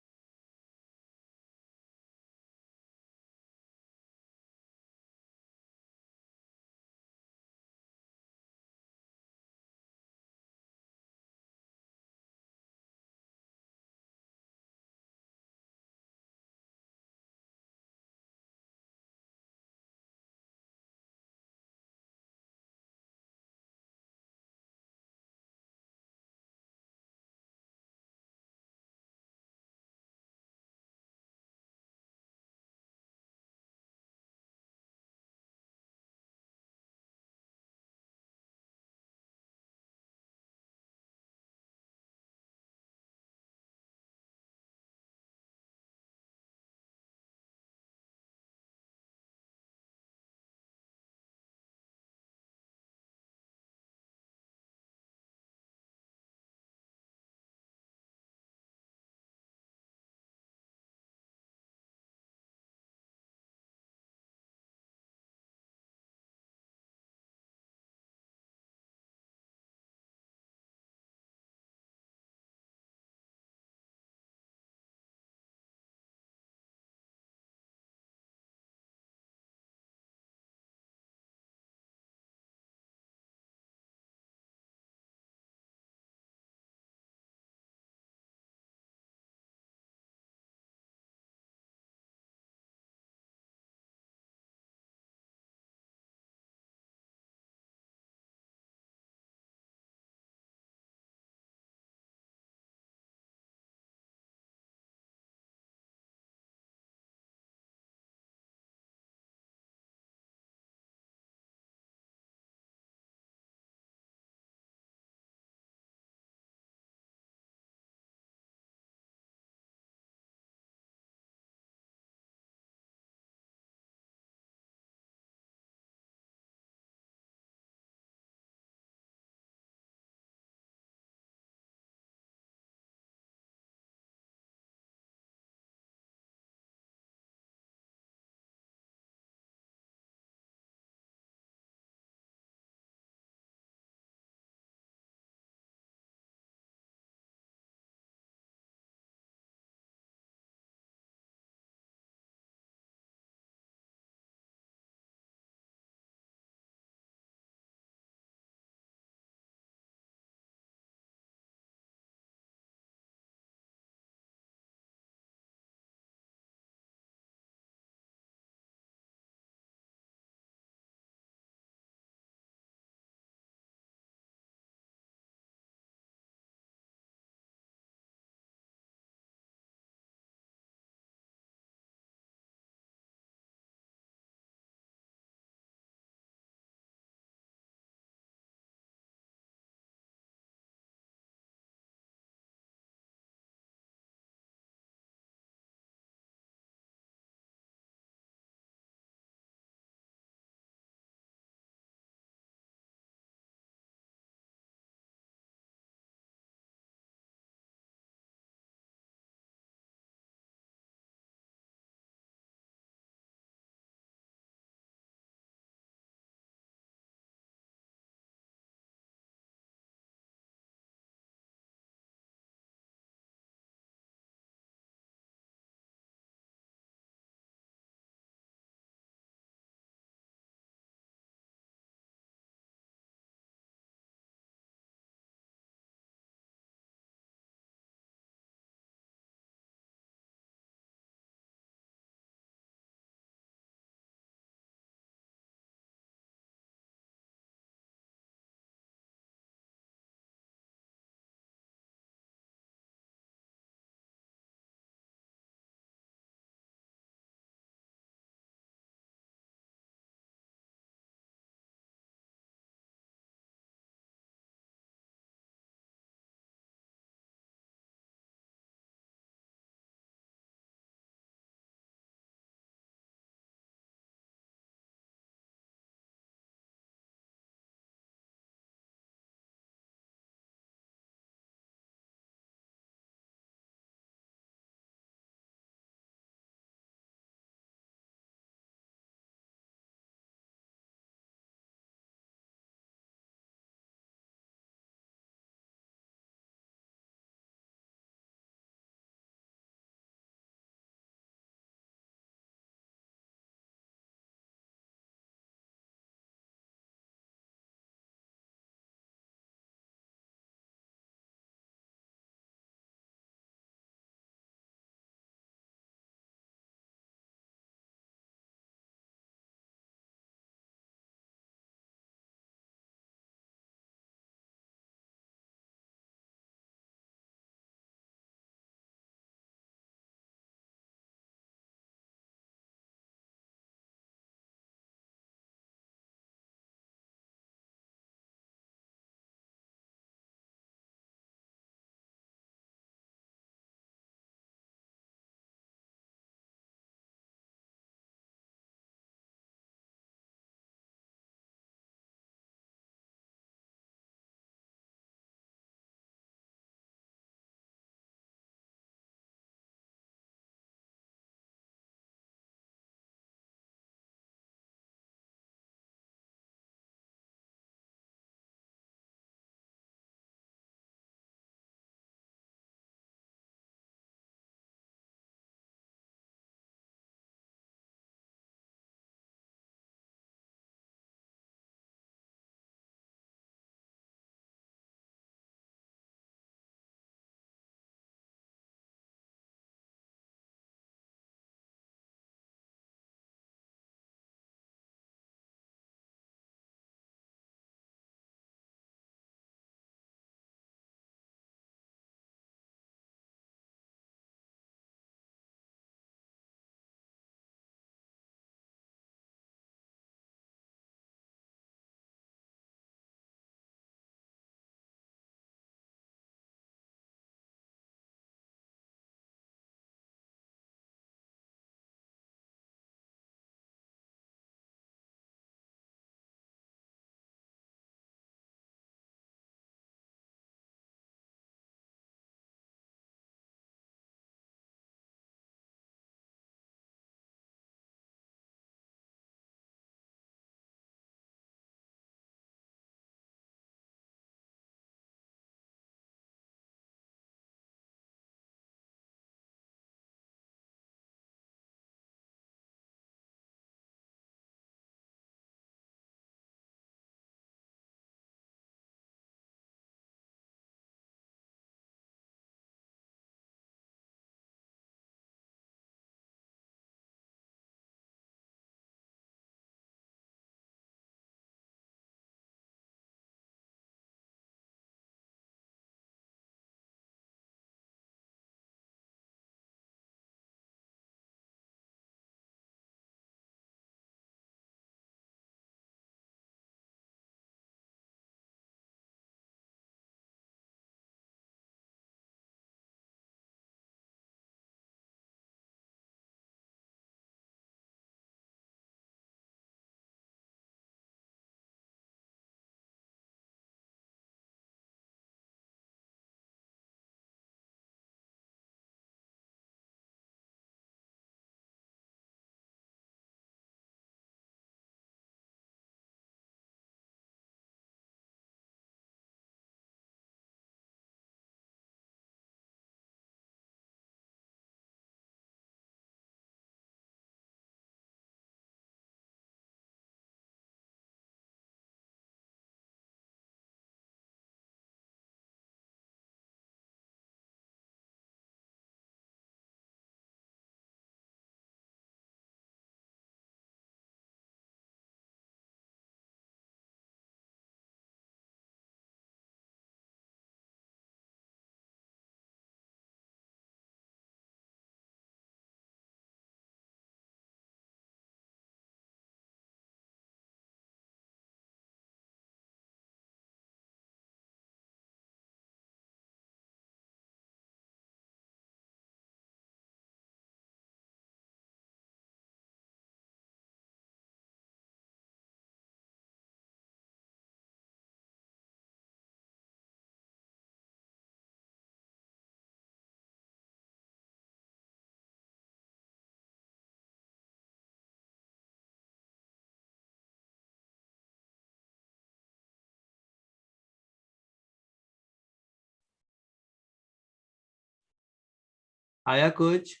आया कुछ?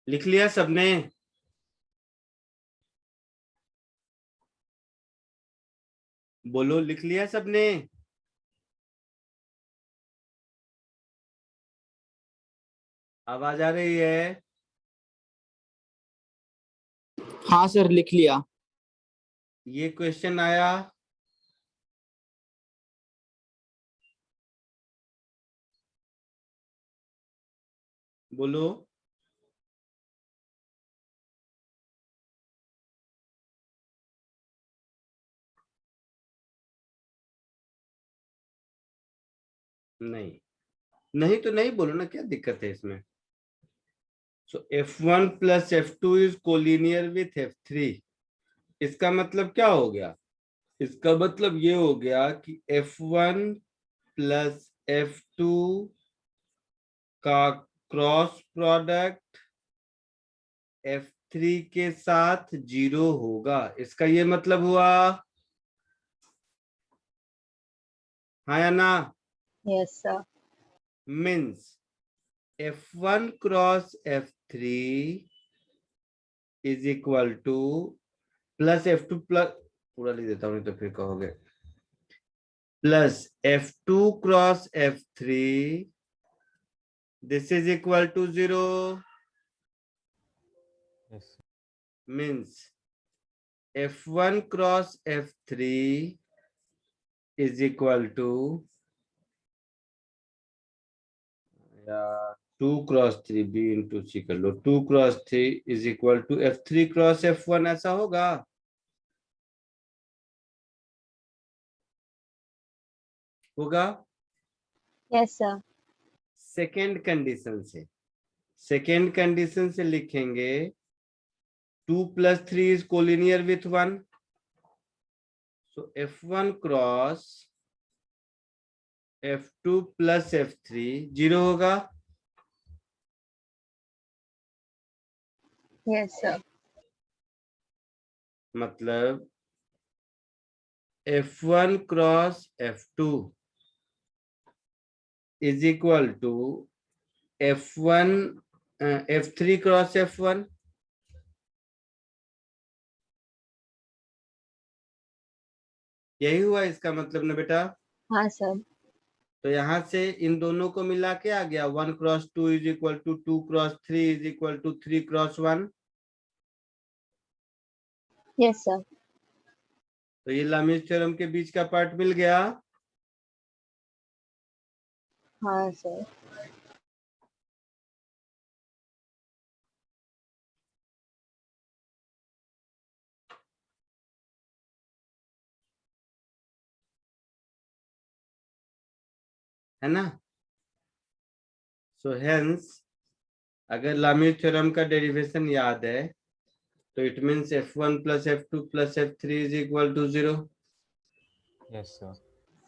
लिख लिया सबने? बोलो, लिख लिया सबने? आवाज आ रही है? हाँ सर, लिख लिया। ये क्वेश्चन आया? बोलो। नहीं, नहीं तो नहीं बोलो ना, क्या दिक्कत है इसमें? सो F1 plus F2 is collinear with F3। इसका मतलब क्या हो गया? इसका मतलब ये हो गया कि F1 प्लस F2 का क्रॉस प्रोडक्ट F3 के साथ 0 होगा। इसका ये मतलब हुआ, हाँ या ना? Yes sir. Means F1 cross F3 is equal to plus F2 plus, पूरा लिख देता हूं नहीं तो फिर कहोगे, plus F2 cross F3 this is equal to 0। Yes. Means F1 cross F3 is equal to, या 2 क्रॉस 3 B इंटू C कर लो, 2 cross 3 is equal to F3 cross F1, ऐसा होगा? होगा? Yes sir. सेकेंड कंडीशन से, second condition से लिखेंगे 2 plus 3 is collinear with 1। So F1 cross F2 plus F3 0 होगा? Yes sir. मतलब F1 cross F2 is equal to F1 F3 cross F1। यही हुआ इसका मतलब ना बेटा? हाँ सर। तो यहां से इन दोनों को मिला के आ गया 1 cross 2 is equal to 2 cross 3 is equal to 3 cross 1। Yes sir. तो ये लामीज थ्योरम के बीच का पार्ट मिल गया। हाँ सर। है ना? सो हेंस अगर लामीज थ्योरम का डेरिवेशन याद है तो it means F1 plus F2 plus F3 is equal to 0। Yes, sir.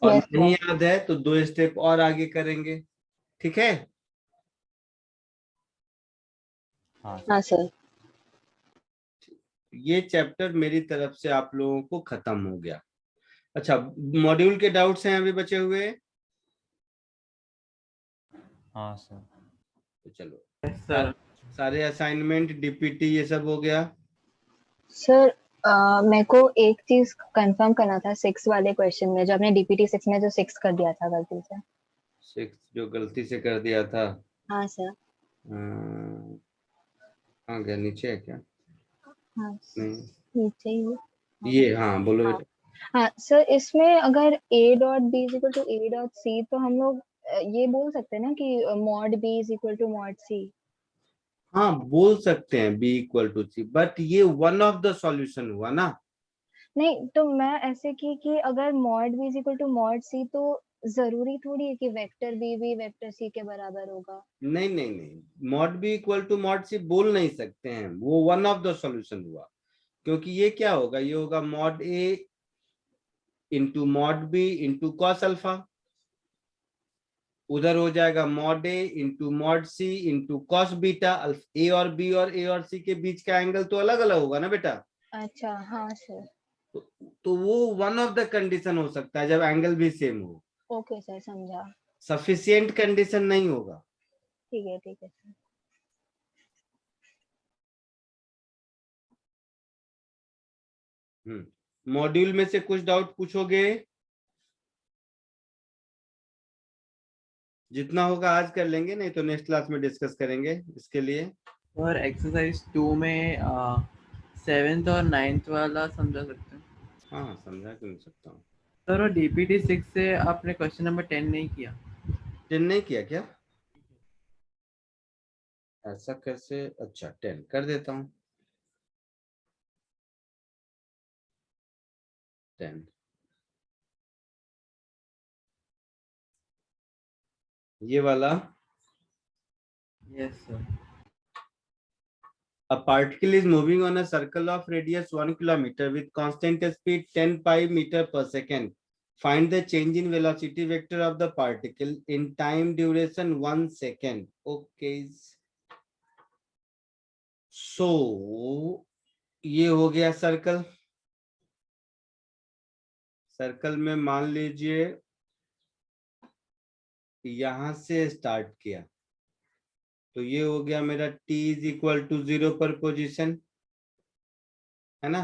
और यस नहीं सर। याद है तो 2 स्टेप और आगे करेंगे, ठीक है? हाँ हाँ सर। ये चैप्टर मेरी तरफ से आप लोगों को खत्म हो गया। अच्छा, मॉड्यूल के डाउट्स हैं अभी बचे हुए? हाँ सर। तो चलो, सर सारे असाइनमेंट डीपीटी ये सब हो गया। सर मेरे को एक चीज कंफर्म करना था 6 वाले क्वेश्चन में, जो आपने डीपीटी 6 में जो 6 कर दिया था गलती से। 6 जो गलती से कर दिया था, हाँ सर। कहाँ गया? नीचे है क्या? हाँ नहीं, नीचे ही है। ये, हाँ बोलो हाँ। बेटा। हाँ सर, इसमें अगर a dot B is equal to a dot c, तो हम लोग ये बोल सकते हैं ना कि mod b is equal to mod c. हाँ बोल सकते हैं B equal to C, but ये वन ऑफ द सॉल्यूशन हुआ ना। नहीं तो मैं ऐसे कि अगर mod b is equal to mod c, तो जरूरी थोड़ी है कि वेक्टर b भी वेक्टर c के बराबर होगा। नहीं नहीं नहीं, mod B equal to mod C बोल नहीं सकते हैं, वो वन ऑफ द सॉल्यूशन हुआ। क्योंकि ये क्या होगा, ये होगा mod A into mod B into cos alpha, उधर हो जाएगा mod A into mod C into cos beta. A और B और A और C के बीच का एंगल तो अलग अलग होगा ना बेटा। अच्छा हाँ सर। तो वो वन ऑफ द कंडीशन हो सकता है जब एंगल भी सेम हो। ओके सर, समझा। सफिशिएंट कंडीशन नहीं होगा। ठीक है सर। मॉड्यूल में से कुछ डाउट पूछोगे? जितना होगा आज कर लेंगे, नहीं तो नेक्स्ट क्लास में डिस्कस करेंगे इसके लिए। और एक्सरसाइज 2 में 7th और 9th वाला समझा सकते हैं हाँ समझा क्यों नहीं सकता हूँ। सर। और DPT 6 से आपने क्वेश्चन नंबर 10 नहीं किया। 10 नहीं किया क्या? ऐसा कैसे? अच्छा 10 कर देता हूँ। 10 ये वाला। Yes sir. A particle is moving on a circle of radius 1 kilometer with constant speed 10 pi meter per second. Find the change in velocity vector of the particle in time duration 1 second. Okay. So ये हो गया circle. Circle में मान लीजिए यहां से start किया, तो ये हो गया मेरा t इज इक्वल टू 0 पर पोजीशन, है ना।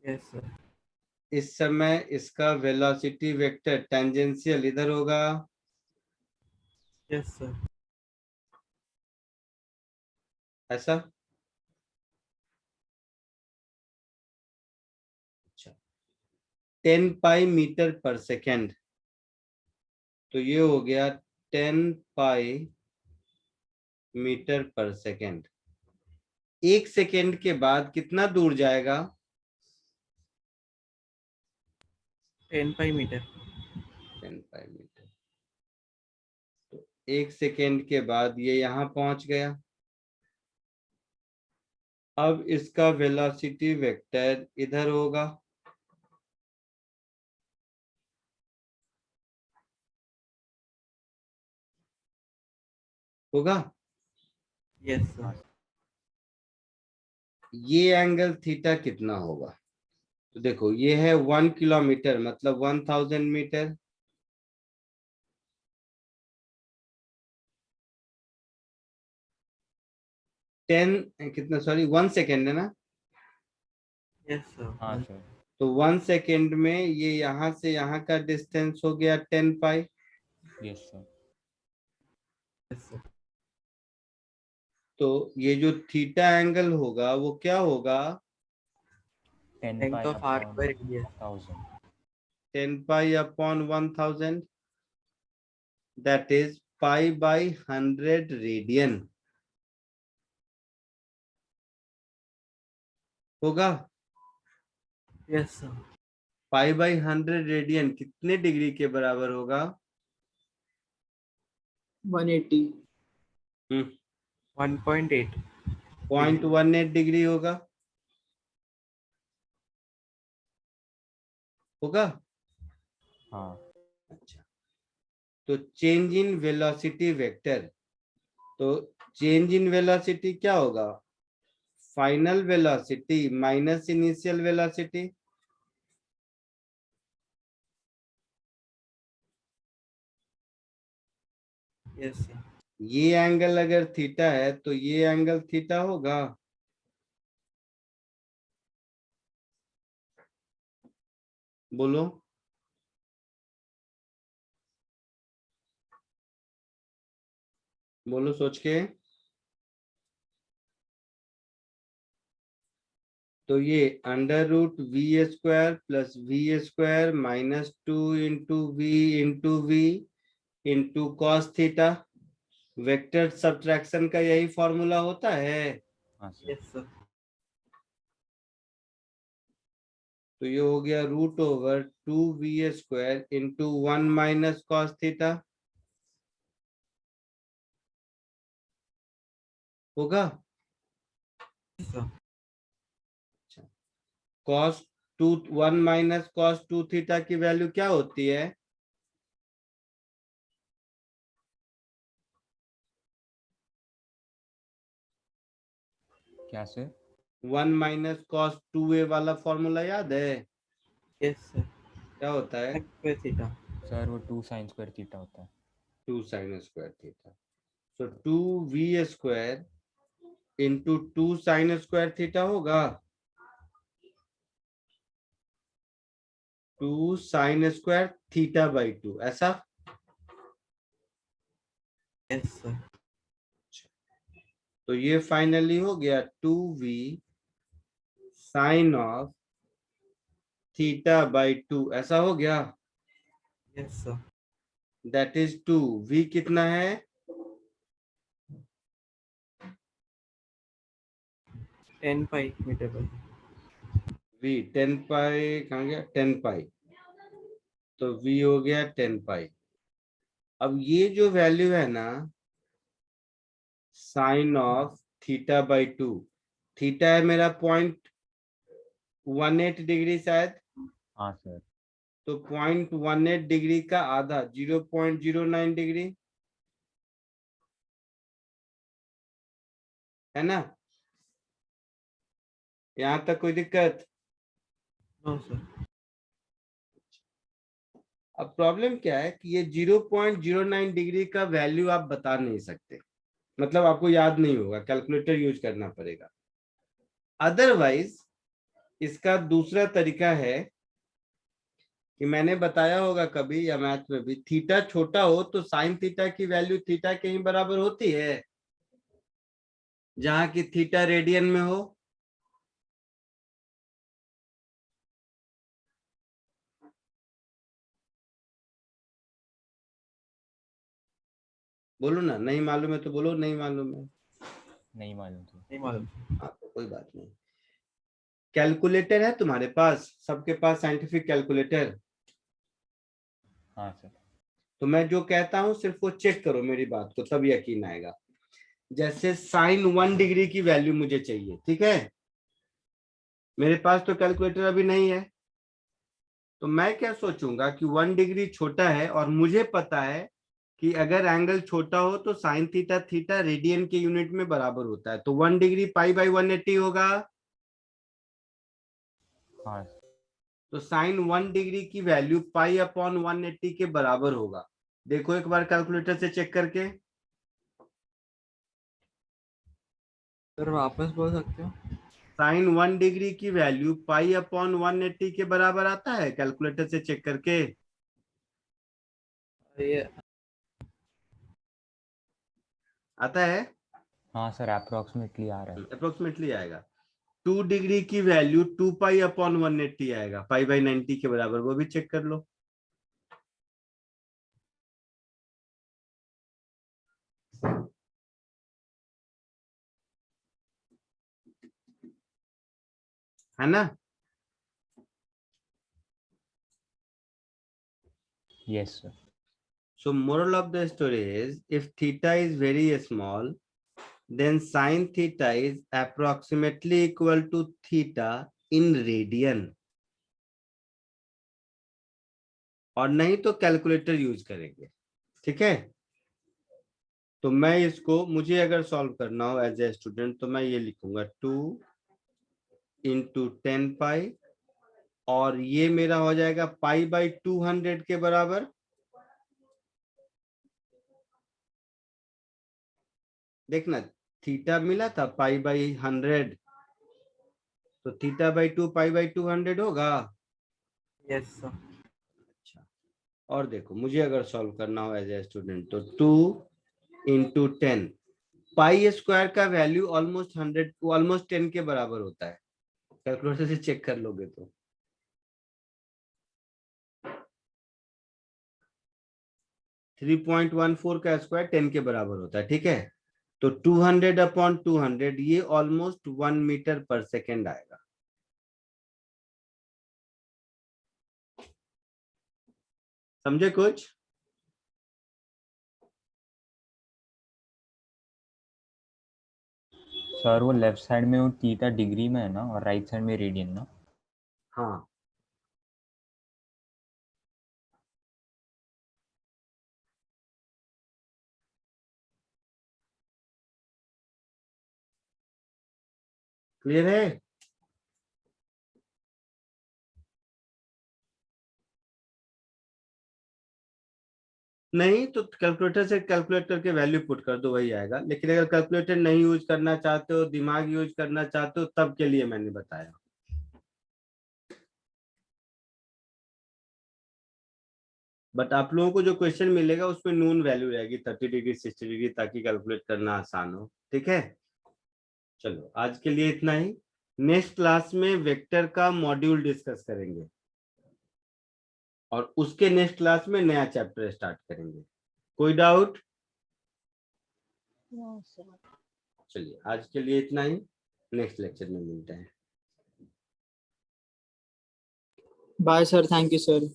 Yes sir. इस समय इसका वेलोसिटी वेक्टर टेंजेंशियल इधर होगा, यस सर। ऐसा। अच्छा 10 पाई मीटर पर सेकेंड, तो ये हो गया 10 पाई मीटर पर सेकेंड। एक सेकेंड के बाद कितना दूर जाएगा? 10 पाई मीटर। 10 पाई मीटर। तो एक सेकेंड के बाद ये यहां पहुंच गया। अब इसका वेलोसिटी वेक्टर इधर होगा, होगा। Yes sir. ये एंगल थीटा कितना होगा? तो देखो ये है 1 किलोमीटर मतलब 1000 मीटर। टेन कितना, सॉरी 1 सेकेंड है ना। Yes sir. हाँ सर। तो 1 सेकेंड में ये यहाँ से यहाँ का डिस्टेंस हो गया 10 pi. Yes sir. Yes sir. तो ये जो थीटा एंगल होगा वो क्या होगा? 10 Length pi of arc upon by radius. 1000. 10 pi upon 1000, that is pi by 100 radian होगा। Yes sir. Pi by 100 radian कितने डिग्री के बराबर होगा? 180। 1.8। 0.18 डिग्री होगा, होगा। हाँ। अच्छा तो चेंज इन वेलोसिटी वेक्टर, तो चेंज इन वेलोसिटी क्या होगा? Final velocity minus initial velocity. Yes sir. ये एंगल अगर थीटा है तो ये एंगल थीटा होगा। बोलो। बोलो सोच के। तो ये under root v square plus v square minus 2 into v into cos theta. Vector subtraction का यही फॉर्मूला होता है। हाँ सर। Yes sir. तो ये हो गया root over 2v square into 1 minus cos theta, होगा। Yes sir. Cos 1 minus cos 2 theta की वैल्यू क्या होती है? क्या सर? 1 माइनस कॉस 2a वाला फॉर्मूला याद है? Yes sir. क्या होता है? थीटा। सर वो 2 sin square थीटा होता है। 2 sin square theta. So 2v square into 2 sin square theta होगा 2 sin square theta by 2, ऐसा? Yes sir. तो ये फाइनली हो गया 2v sin of theta by 2, ऐसा हो गया। Yes sir. That is 2, v कितना है? 10 पाई मीटर पर। v 10 पाई कहाँ गया? 10 पाई, तो v हो गया 10 पाई। अब ये जो वैल्यू है ना sine of theta by 2, theta है मेरा 0.18 डिग्री शायद, हाँ सर। तो 0.18 डिग्री का आधा 0.09 डिग्री है ना? यहां तक कोई दिक्कत? No sir. अब प्रॉब्लम क्या है कि ये 0.09 डिग्री का वैल्यू आप बता नहीं सकते, मतलब आपको याद नहीं होगा, कैलकुलेटर यूज करना पड़ेगा। अदरवाइज इसका दूसरा तरीका है कि मैंने बताया होगा कभी या मैथ में भी, थीटा छोटा हो तो साइन थीटा की वैल्यू थीटा के ही बराबर होती है, जहां की थीटा रेडियन में हो। बोलो ना, नहीं मालूम है तो बोलो नहीं मालूम है। नहीं मालूम सर। नहीं मालूम। हाँ तो कोई बात नहीं। कैलकुलेटर है तुम्हारे पास? सबके पास साइंटिफिक कैलकुलेटर? हाँ सर। तो मैं जो कहता हूं सिर्फ वो चेक करो मेरी बात को, तब यकीन आएगा। जैसे साइन 1 डिग्री की वैल्यू मुझे चाहिए, ठीक है? मेरे पास तो कैलकुलेटर अभी नहीं है, तो मैं क्या सोचूंगा कि 1 डिग्री छोटा है और मुझे पता है कि अगर एंगल छोटा हो तो साइन थीटा थीटा रेडियन के यूनिट में बराबर होता है, तो 1 डिग्री पाई बाई 180 होगा। हाँ तो साइन 1 डिग्री की वैल्यू पाई अपॉन 180 के बराबर होगा। देखो एक बार कैलकुलेटर से चेक करके। सर वापस बोल सकते हो? साइन 1 डिग्री की वैल्यू पाई अपॉन 180 के बराबर आता है, कैलकुलेटर से चेक करके। ये आता है? हाँ सर, अप्रोक्सीमेटली आ रहा है। अप्रोक्सीमेटली आएगा। 2 डिग्री की वैल्यू 2 पाई अपॉन 180 आएगा, पाई बाई 90 के बराबर, वो भी चेक कर लो। है ना? Yes sir. So moral of the story is, if theta is very small, then sin theta is approximately equal to theta in radian, और नहीं तो कैलकुलेटर यूज करेंगे, ठीक है? तो मैं इसको, मुझे अगर सॉल्व करना हो एज ए स्टूडेंट तो मैं ये लिखूंगा 2 इंटू 10 पाई, और ये मेरा हो जाएगा पाई बाई 200 के बराबर। देखना, थीटा मिला था पाई बाई 100, तो थीटा बाई 2 पाई बाई 200 होगा। Yes sir. अच्छा, और देखो मुझे अगर सॉल्व करना हो एज ए स्टूडेंट तो 2 इंटू 10, पाई स्क्वायर का वैल्यू ऑलमोस्ट 100, ऑलमोस्ट 10 के बराबर होता है, कैलकुलेटर से चेक कर लोगे तो। 3.14 का स्क्वायर 10 के बराबर होता है, ठीक है? तो 200 अपॉन 200, ये ऑलमोस्ट 1 मीटर पर सेकेंड आएगा। समझे कुछ? सर वो लेफ्ट साइड में वो थीटा डिग्री में है ना, और राइट साइड में रेडियन ना? हाँ, क्लियर है? नहीं तो कैलकुलेटर से कैलकुलेट करके वैल्यू पुट कर दो, वही आएगा। लेकिन अगर कैलकुलेटर नहीं यूज करना चाहते हो, दिमाग यूज करना चाहते हो, तब के लिए मैंने बताया। बट आप लोगों को जो क्वेश्चन मिलेगा उसमें नून वैल्यू रहेगी 30 डिग्री 60 डिग्री, ताकि कैलकुलेट करना आसान हो। ठीक है, चलो आज के लिए इतना ही। नेक्स्ट क्लास में वेक्टर का मॉड्यूल डिस्कस करेंगे और उसके नेक्स्ट क्लास में नया चैप्टर स्टार्ट करेंगे। कोई डाउट? No sir. चलिए आज के लिए इतना ही, नेक्स्ट लेक्चर में मिलते हैं। Bye sir, thank you sir.